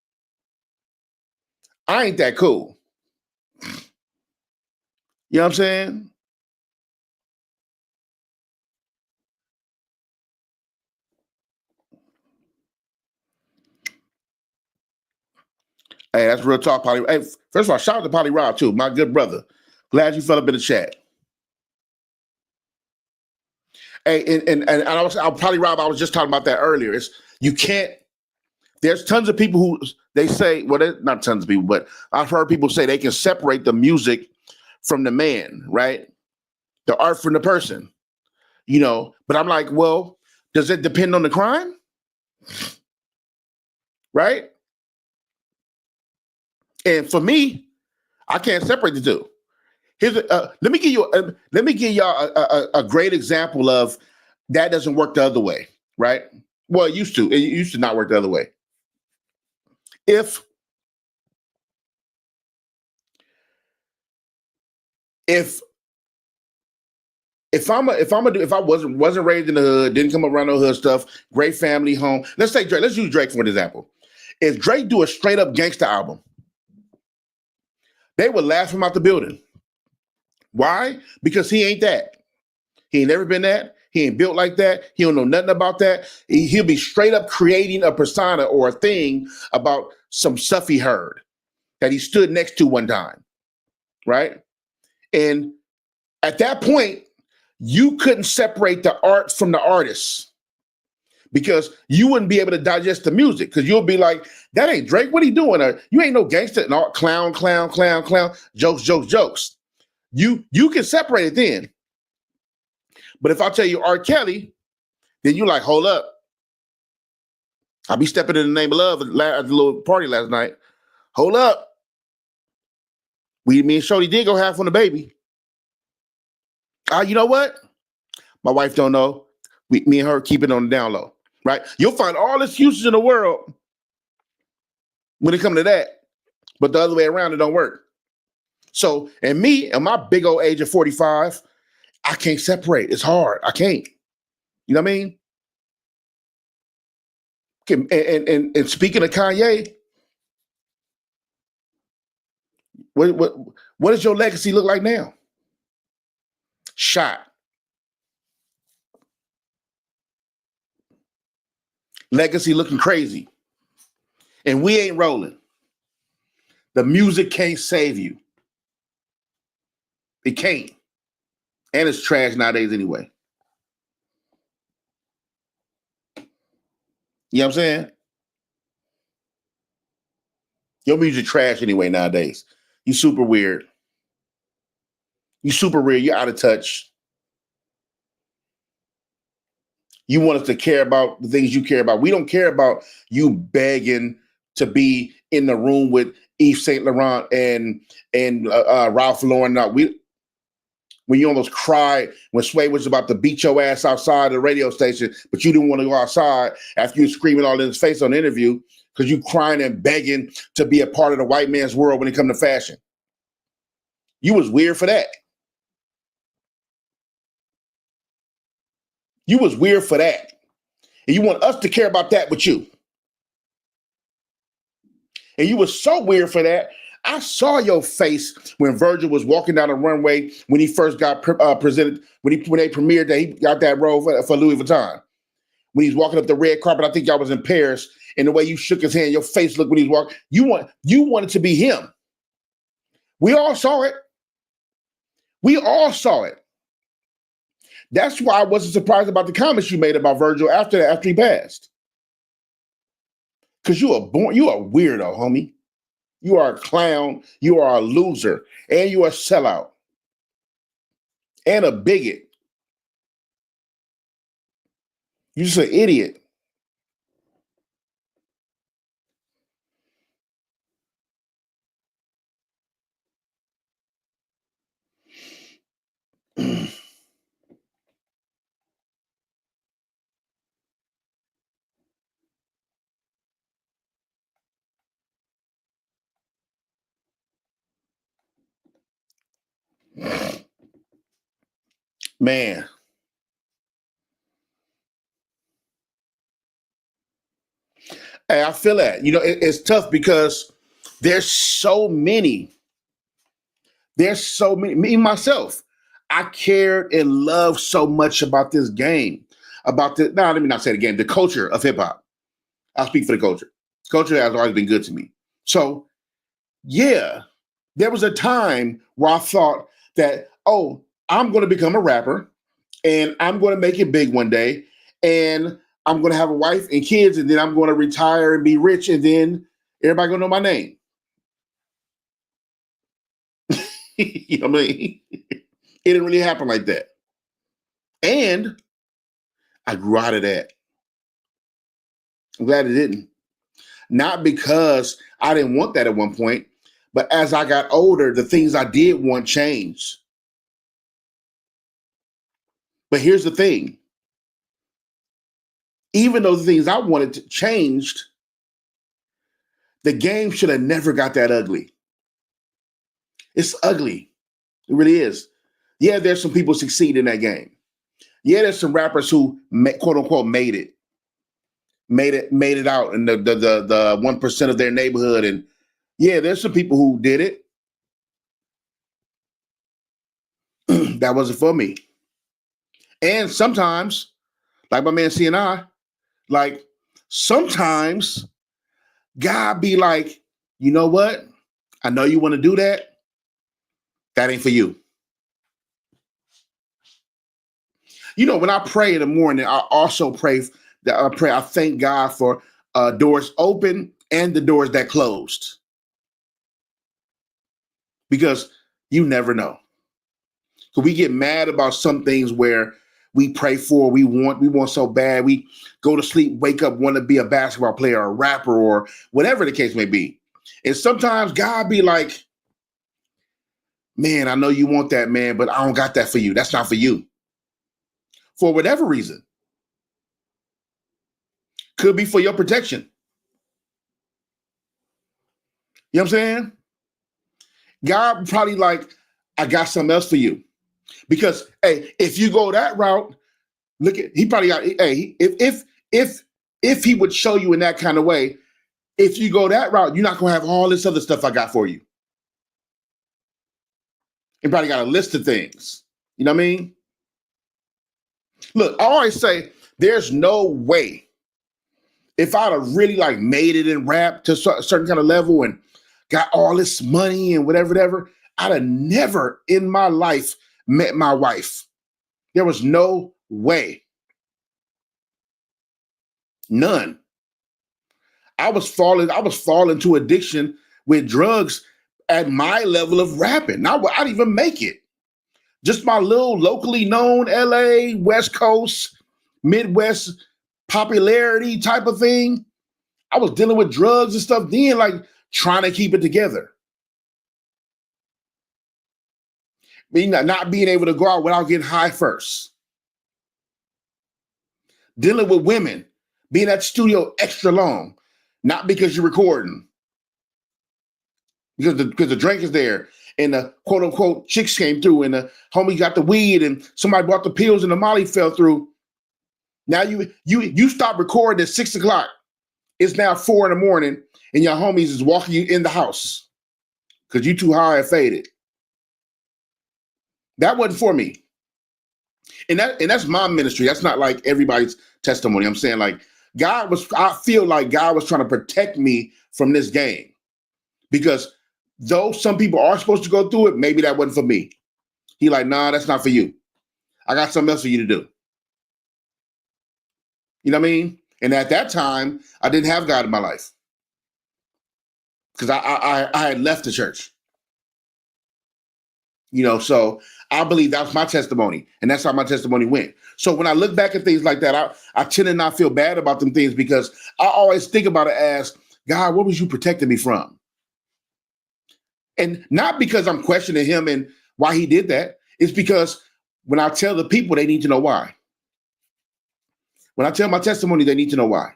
I ain't that cool. You know what I'm saying? Hey, that's real talk, Polly. Hey, first of all, shout out to Polly Rob too, my good brother. Glad you fell up in the chat. Hey, and I'll Polly Rob. I was just talking about that earlier. It's you can't. There's tons of people who they say, well, not tons of people, but I've heard people say they can separate the music from the man, right? The art from the person, But I'm like, well, does it depend on the crime, right? And for me, I can't separate the two. Let me give y'all a great example of that doesn't work the other way, right? Well, it used to. It used to not work the other way. If if if I wasn't raised in the hood, didn't come around no hood stuff, great family home. Let's take Drake. Let's use Drake for an example. If Drake do a straight up gangster album, they would laugh him out the building. Why? Because he ain't that. He ain't never been that. He ain't built like that. He don't know nothing about that. He'll be straight up creating a persona or a thing about some stuff he heard that he stood next to one time, right? And at that point, you couldn't separate the art from the artist because you wouldn't be able to digest the music because you'll be like, that ain't Drake. What are you doing? You ain't no gangster. No, clown, clown, clown, clown, jokes, jokes, jokes. You can separate it then. But if I tell you R. Kelly, then you like, hold up. I'll be stepping in the name of love at the little party last night. Hold up. Me and Shorty did go half on the baby. You know what? My wife don't know. Me and her keep it on the down low, right? You'll find all excuses in the world when it comes to that, but the other way around, it don't work. So, and me, and my big old age of 45, I can't separate. It's hard. I can't. You know what I mean? And speaking of Kanye, what does your legacy look like now? Shot. Legacy looking crazy. And we ain't rolling. The music can't save you. It can't. And it's trash nowadays anyway. You know what I'm saying? Your music trash anyway nowadays. You super weird. You super weird. You're out of touch. You want us to care about the things you care about. We don't care about you begging to be in the room with Yves Saint Laurent and Ralph Lauren. No, when you almost cried when Sway was about to beat your ass outside the radio station, but you didn't want to go outside after you were screaming all in his face on the interview because you crying and begging to be a part of the white man's world when it comes to fashion. You was weird for that. You was weird for that. And you want us to care about that with you. And you were so weird for that. I saw your face when Virgil was walking down the runway when he first got presented, when they premiered that he got that role for Louis Vuitton. When he's walking up the red carpet, I think y'all was in Paris, and the way you shook his hand, your face looked when he was walking. You wanted to be him. We all saw it. We all saw it. That's why I wasn't surprised about the comments you made about Virgil after he passed. Because you a weirdo, homie. You are a clown. You are a loser. And you are a sellout. And a bigot. You're just an idiot. Man, hey, I feel that. It's tough because there's so many. There's so many. Me myself, I cared and loved so much about this game, about the. No, let me not say the game. The culture of hip hop. I'll speak for the culture. Culture has always been good to me. So yeah, there was a time where I thought that, oh, I'm going to become a rapper and I'm going to make it big one day, and I'm going to have a wife and kids, and then I'm going to retire and be rich, and then everybody going to know my name. You know what I mean? It didn't really happen like that. And I grew out of that. I'm glad it didn't. Not because I didn't want that at one point, but as I got older, the things I did want changed. But here's the thing, even though the things I wanted to changed, the game should have never got that ugly. It's ugly. It really is. Yeah, there's some people succeed in that game. Yeah, there's some rappers who quote unquote made it out in the 1% of their neighborhood. And yeah, there's some people who did it. That wasn't for me. And sometimes, like my man CNI, like sometimes God be like, you know what? I know you want to do that. That ain't for you. When I pray in the morning, I also pray that I thank God for doors open and the doors that closed, because you never know. So we get mad about some things where we pray for, we want so bad. We go to sleep, wake up, want to be a basketball player, or a rapper, or whatever the case may be. And sometimes God be like, man, I know you want that, man, but I don't got that for you. That's not for you. For whatever reason. Could be for your protection. You know what I'm saying? God probably like, I got something else for you. Because hey, if you go that route, look at he probably got hey, if he would show you in that kind of way, if you go that route, you're not gonna have all this other stuff I got for you. He probably got a list of things. You know what I mean? Look, I always say there's no way if I'd have really like made it in rap to a certain kind of level and got all this money and whatever, I'd have never in my life met my wife. There was no way. None. I was falling to addiction with drugs at my level of rapping. I'd even make it. Just my little locally known LA, West Coast, Midwest popularity type of thing. I was dealing with drugs and stuff then, like trying to keep it together. Not being able to go out without getting high first. Dealing with women, being at the studio extra long, not because you're recording, because the drink is there and the quote unquote chicks came through and the homie got the weed and somebody bought the pills and the molly fell through. Now you stop recording at 6 o'clock. It's now 4 a.m. and your homies is walking you in the house because you too high and faded. That wasn't for me. And that's my ministry. That's not like everybody's testimony. I'm saying like I feel like God was trying to protect me from this game. Because though some people are supposed to go through it, maybe that wasn't for me. He like, nah, that's not for you. I got something else for you to do. You know what I mean? And at that time, I didn't have God in my life because I had left the church. So I believe that was my testimony, and that's how my testimony went. So when I look back at things like that, I tend to not feel bad about them things because I always think about it as, God, what was you protecting me from? And not because I'm questioning him and why he did that. It's because when I tell the people, they need to know why. When I tell my testimony, they need to know why.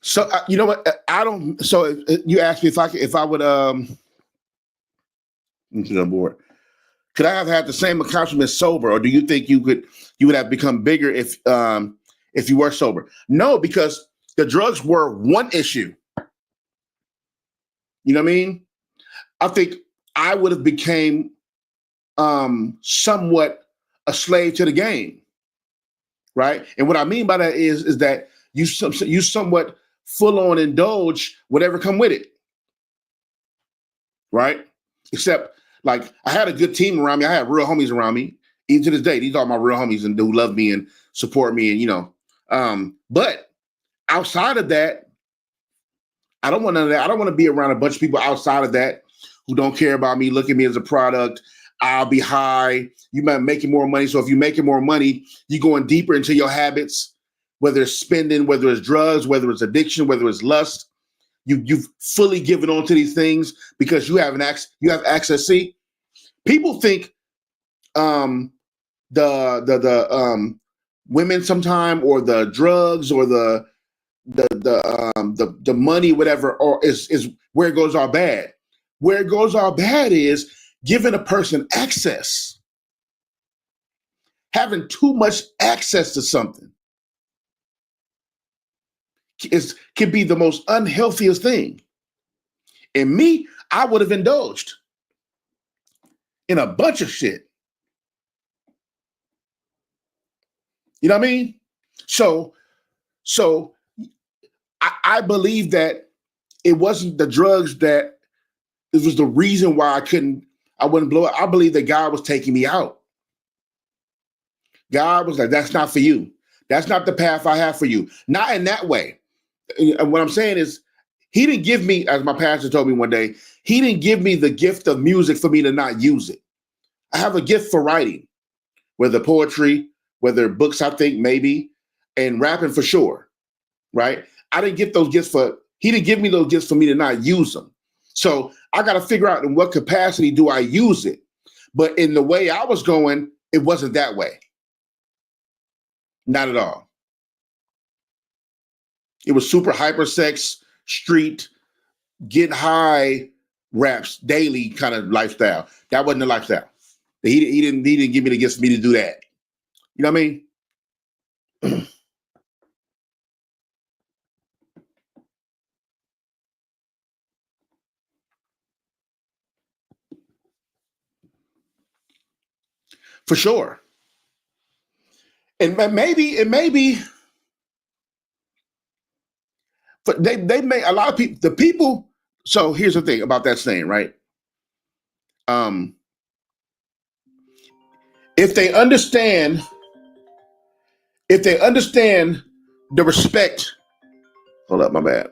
So you know what? I don't. So you asked me if I would on board. Could I have had the same accomplishment sober, or do you think you would have become bigger if you were sober? No, because the drugs were one issue. You know what I mean? I think I would have became somewhat a slave to the game, right? And what I mean by that is that you somewhat full on indulge whatever come with it, right? Except like I had a good team around me. I had real homies around me. Even to this day, these are my real homies and who love me and support me, and But outside of that, I don't want none of that. I don't want to be around a bunch of people outside of that who don't care about me, look at me as a product. I'll be high. You might be making more money. So if you're making more money, you're going deeper into your habits, whether it's spending, whether it's drugs, whether it's addiction, whether it's lust. You've fully given on to these things because you have access. See, people think the women sometime or the drugs or the money, whatever, or is where it goes all bad. Where it goes all bad is giving a person access, having too much access to something can be the most unhealthiest thing. And me, I would have indulged in a bunch of shit. You know what I mean? So I believe that it wasn't the drugs that it was the reason why I wouldn't blow it. I believe that God was taking me out. God was like, that's not for you. That's not the path I have for you. Not in that way. And what I'm saying is, he didn't give me, as my pastor told me one day, he didn't give me the gift of music for me to not use it. I have a gift for writing, whether poetry, whether books, I think maybe, and rapping for sure, right? He didn't give me those gifts for me to not use them. So I got to figure out in what capacity do I use it. But in the way I was going, it wasn't that way. Not at all. It was super hyper sex, street, get high raps, daily kind of lifestyle. That wasn't the lifestyle. He didn't give me the gifts for me to do that. You know what I mean? For sure. And maybe but they may a lot of people the people. So here's the thing about that saying, right? If they understand the respect, hold up, my bad.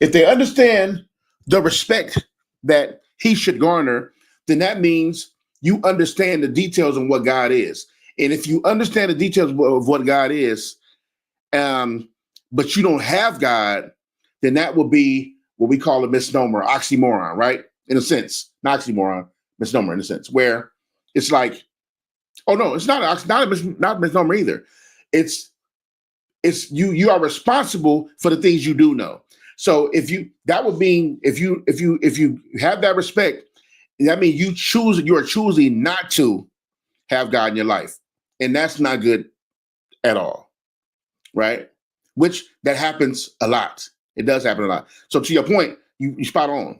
If they understand the respect that he should garner, then that means you understand the details of what God is. And if you understand the details of what God is, but you don't have God, then that will be what we call a misnomer, oxymoron, right? In a sense, not oxymoron, misnomer in a sense, where it's like, oh no, it's not a misnomer either. It's you are responsible for the things you do know. So that would mean if you have that respect, that means you are choosing not to have God in your life. And that's not good at all. Right? Which that happens a lot. It does happen a lot. So to your point, you spot on,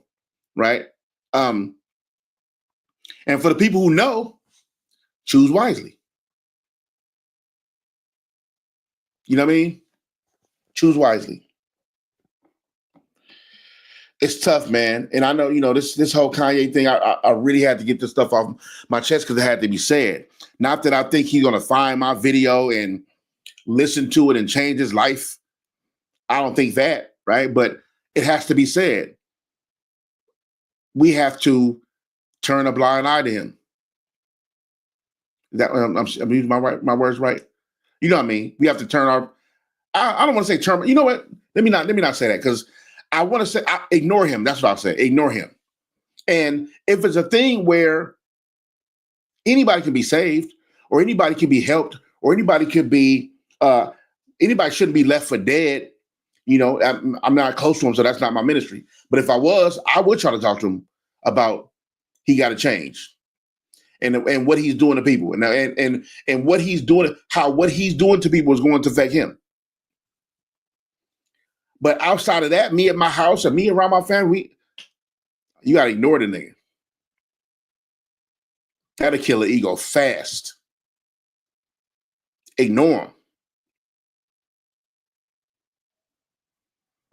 right? And for the people who know, choose wisely. You know what I mean? Choose wisely. It's tough, man. And I know, this whole Kanye thing, I really had to get this stuff off my chest because it had to be said. Not that I think he's going to find my video and listen to it and change his life. I don't think that, right? But it has to be said. We have to turn a blind eye to him. That I'm using my words right. You know what I mean? We have to turn our. I don't want to say turn. You know what? Let me not say that because I want to say ignore him. That's what I'll say. Ignore him. And if it's a thing where anybody can be saved, or anybody can be helped, or anybody shouldn't be left for dead. I'm not close to him, so that's not my ministry. But if I was, I would try to talk to him about he got to change and what he's doing to people, and what he's doing, how what he's doing to people is going to affect him. But outside of that, me at my house and me around my family, you got to ignore the nigga. That'll kill an ego fast. Ignore him.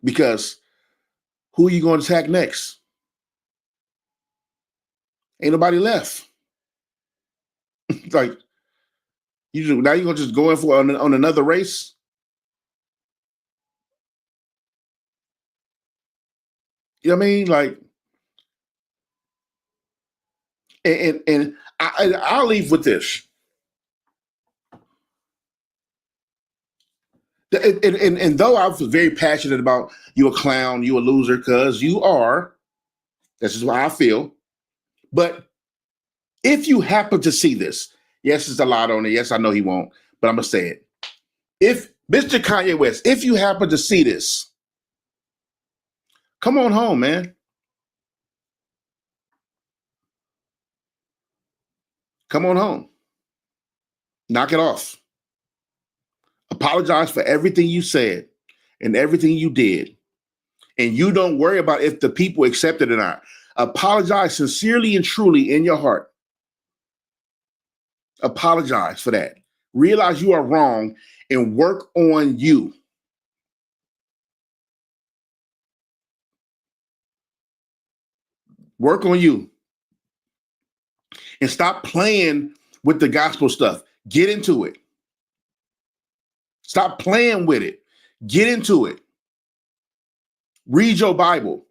Because who are you going to attack next? Ain't nobody left. Like, now you're going to just go in for on another race? You know what I mean? Like, and I'll leave with this. And though I was very passionate about you a clown, you a loser, because you are, this is why I feel. But if you happen to see this, yes, there's a lot on it. Yes, I know he won't, but I'm going to say it. If Mr. Kanye West, if you happen to see this, come on home, man. Come on home. Knock it off. Apologize for everything you said and everything you did. And you don't worry about if the people accept it or not. Apologize sincerely and truly in your heart. Apologize for that. Realize you are wrong and work on you. Work on you. And stop playing with the gospel stuff. Get into it. Stop playing with it. Get into it. Read your Bible.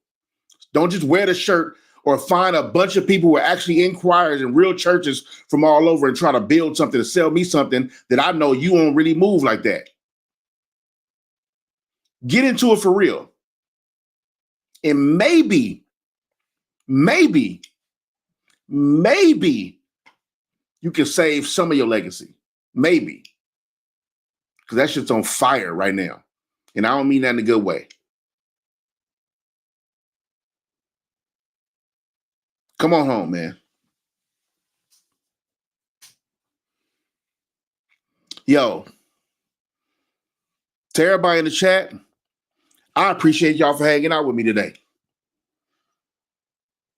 Don't just wear the shirt or find a bunch of people who are actually in choirs and real churches from all over and try to build something to sell me something that I know you won't really move like that. Get into it for real. And maybe you can save some of your legacy. Maybe. Because that shit's on fire right now. And I don't mean that in a good way. Come on home, man. Yo, to everybody in the chat, I appreciate y'all for hanging out with me today.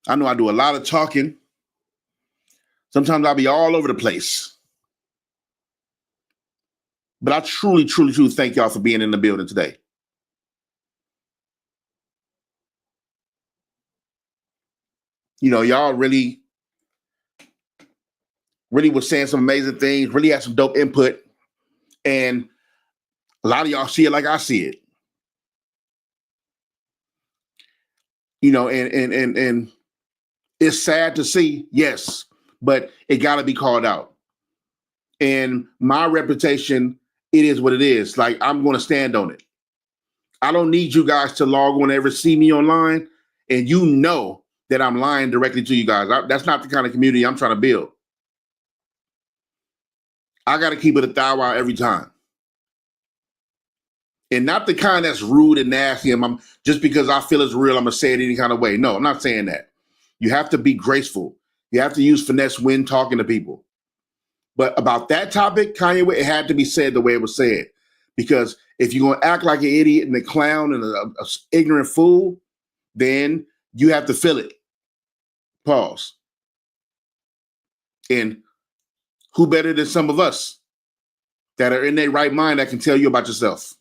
I know I do a lot of talking. Sometimes I'll be all over the place. But I truly thank y'all for being in the building today. Y'all really was saying some amazing things, really had some dope input. And a lot of y'all see it like I see it. And it's sad to see, yes, but it got to be called out. And my reputation, it is what it is. Like, I'm going to stand on it. I don't need you guys to log on and ever see me online. And you know that I'm lying directly to you guys. That's not the kind of community I'm trying to build. I got to keep it a thou wow every time. And not the kind that's rude and nasty. I'm just because I feel it's real, I'm going to say it any kind of way. No, I'm not saying that. You have to be graceful. You have to use finesse when talking to people. But about that topic, Kanye West, it had to be said the way it was said. Because if you're going to act like an idiot and a clown and a ignorant fool, then you have to feel it. Pause. And who better than some of us that are in their right mind that can tell you about yourself?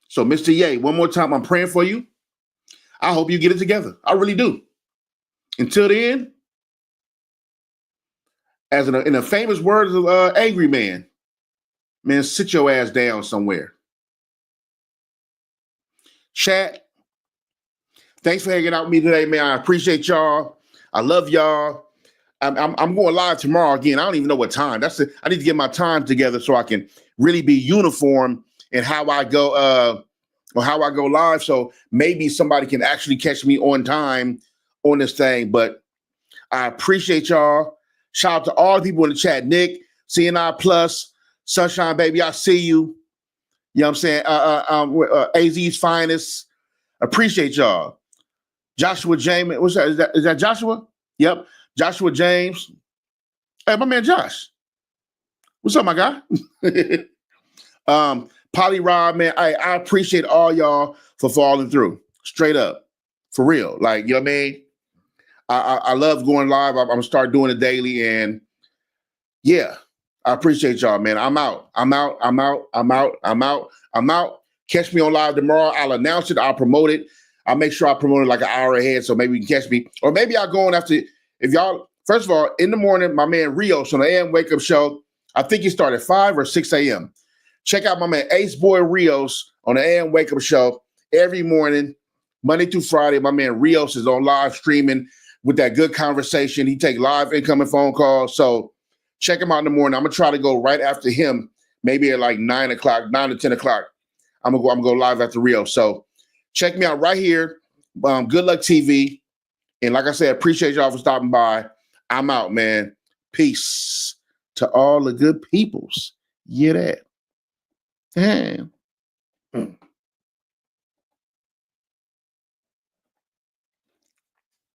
So, Mr. Ye, one more time, I'm praying for you. I hope you get it together. I really do. Until then, as in the famous words of Angry Man, sit your ass down somewhere. Chat, thanks for hanging out with me today, man. I appreciate y'all. I love y'all. I'm going live tomorrow again. I don't even know what time. I need to get my time together so I can really be uniform in how I go or how I go live. So maybe somebody can actually catch me on time on this thing. But I appreciate y'all. Shout out to all the people in the chat. Nick, CNI Plus, Sunshine, baby, I see you. You know what I'm saying? AZ's finest. Appreciate y'all. Joshua James. What's that? Is that Joshua? Yep. Joshua James. Hey, my man Josh. What's up, my guy? Polly Rob, man. I appreciate all y'all for falling through. Straight up. For real. Like, you know what I mean? I love going live. I'm gonna start doing it daily. And yeah, I appreciate y'all, man. I'm out. Catch me on live tomorrow. I'll announce it. I'll promote it. I'll make sure I promote it like an hour ahead so maybe you can catch me. Or maybe I'll go on after. If y'all, first of all, in the morning, my man Rios on the AM Wake Up Show. I think he started 5 or 6 a.m. Check out my man Ace Boy Rios on the AM Wake Up Show every morning, Monday through Friday. My man Rios is on live streaming with that good conversation. He take live incoming phone calls. So check him out in the morning. I'm gonna try to go right after him, maybe at like 9 to 10 o'clock. I'm gonna go live after Rios. So check me out right here. Good Luck TV. And like I said, appreciate y'all for stopping by. I'm out, man. Peace to all the good peoples. Yeah, that. Damn.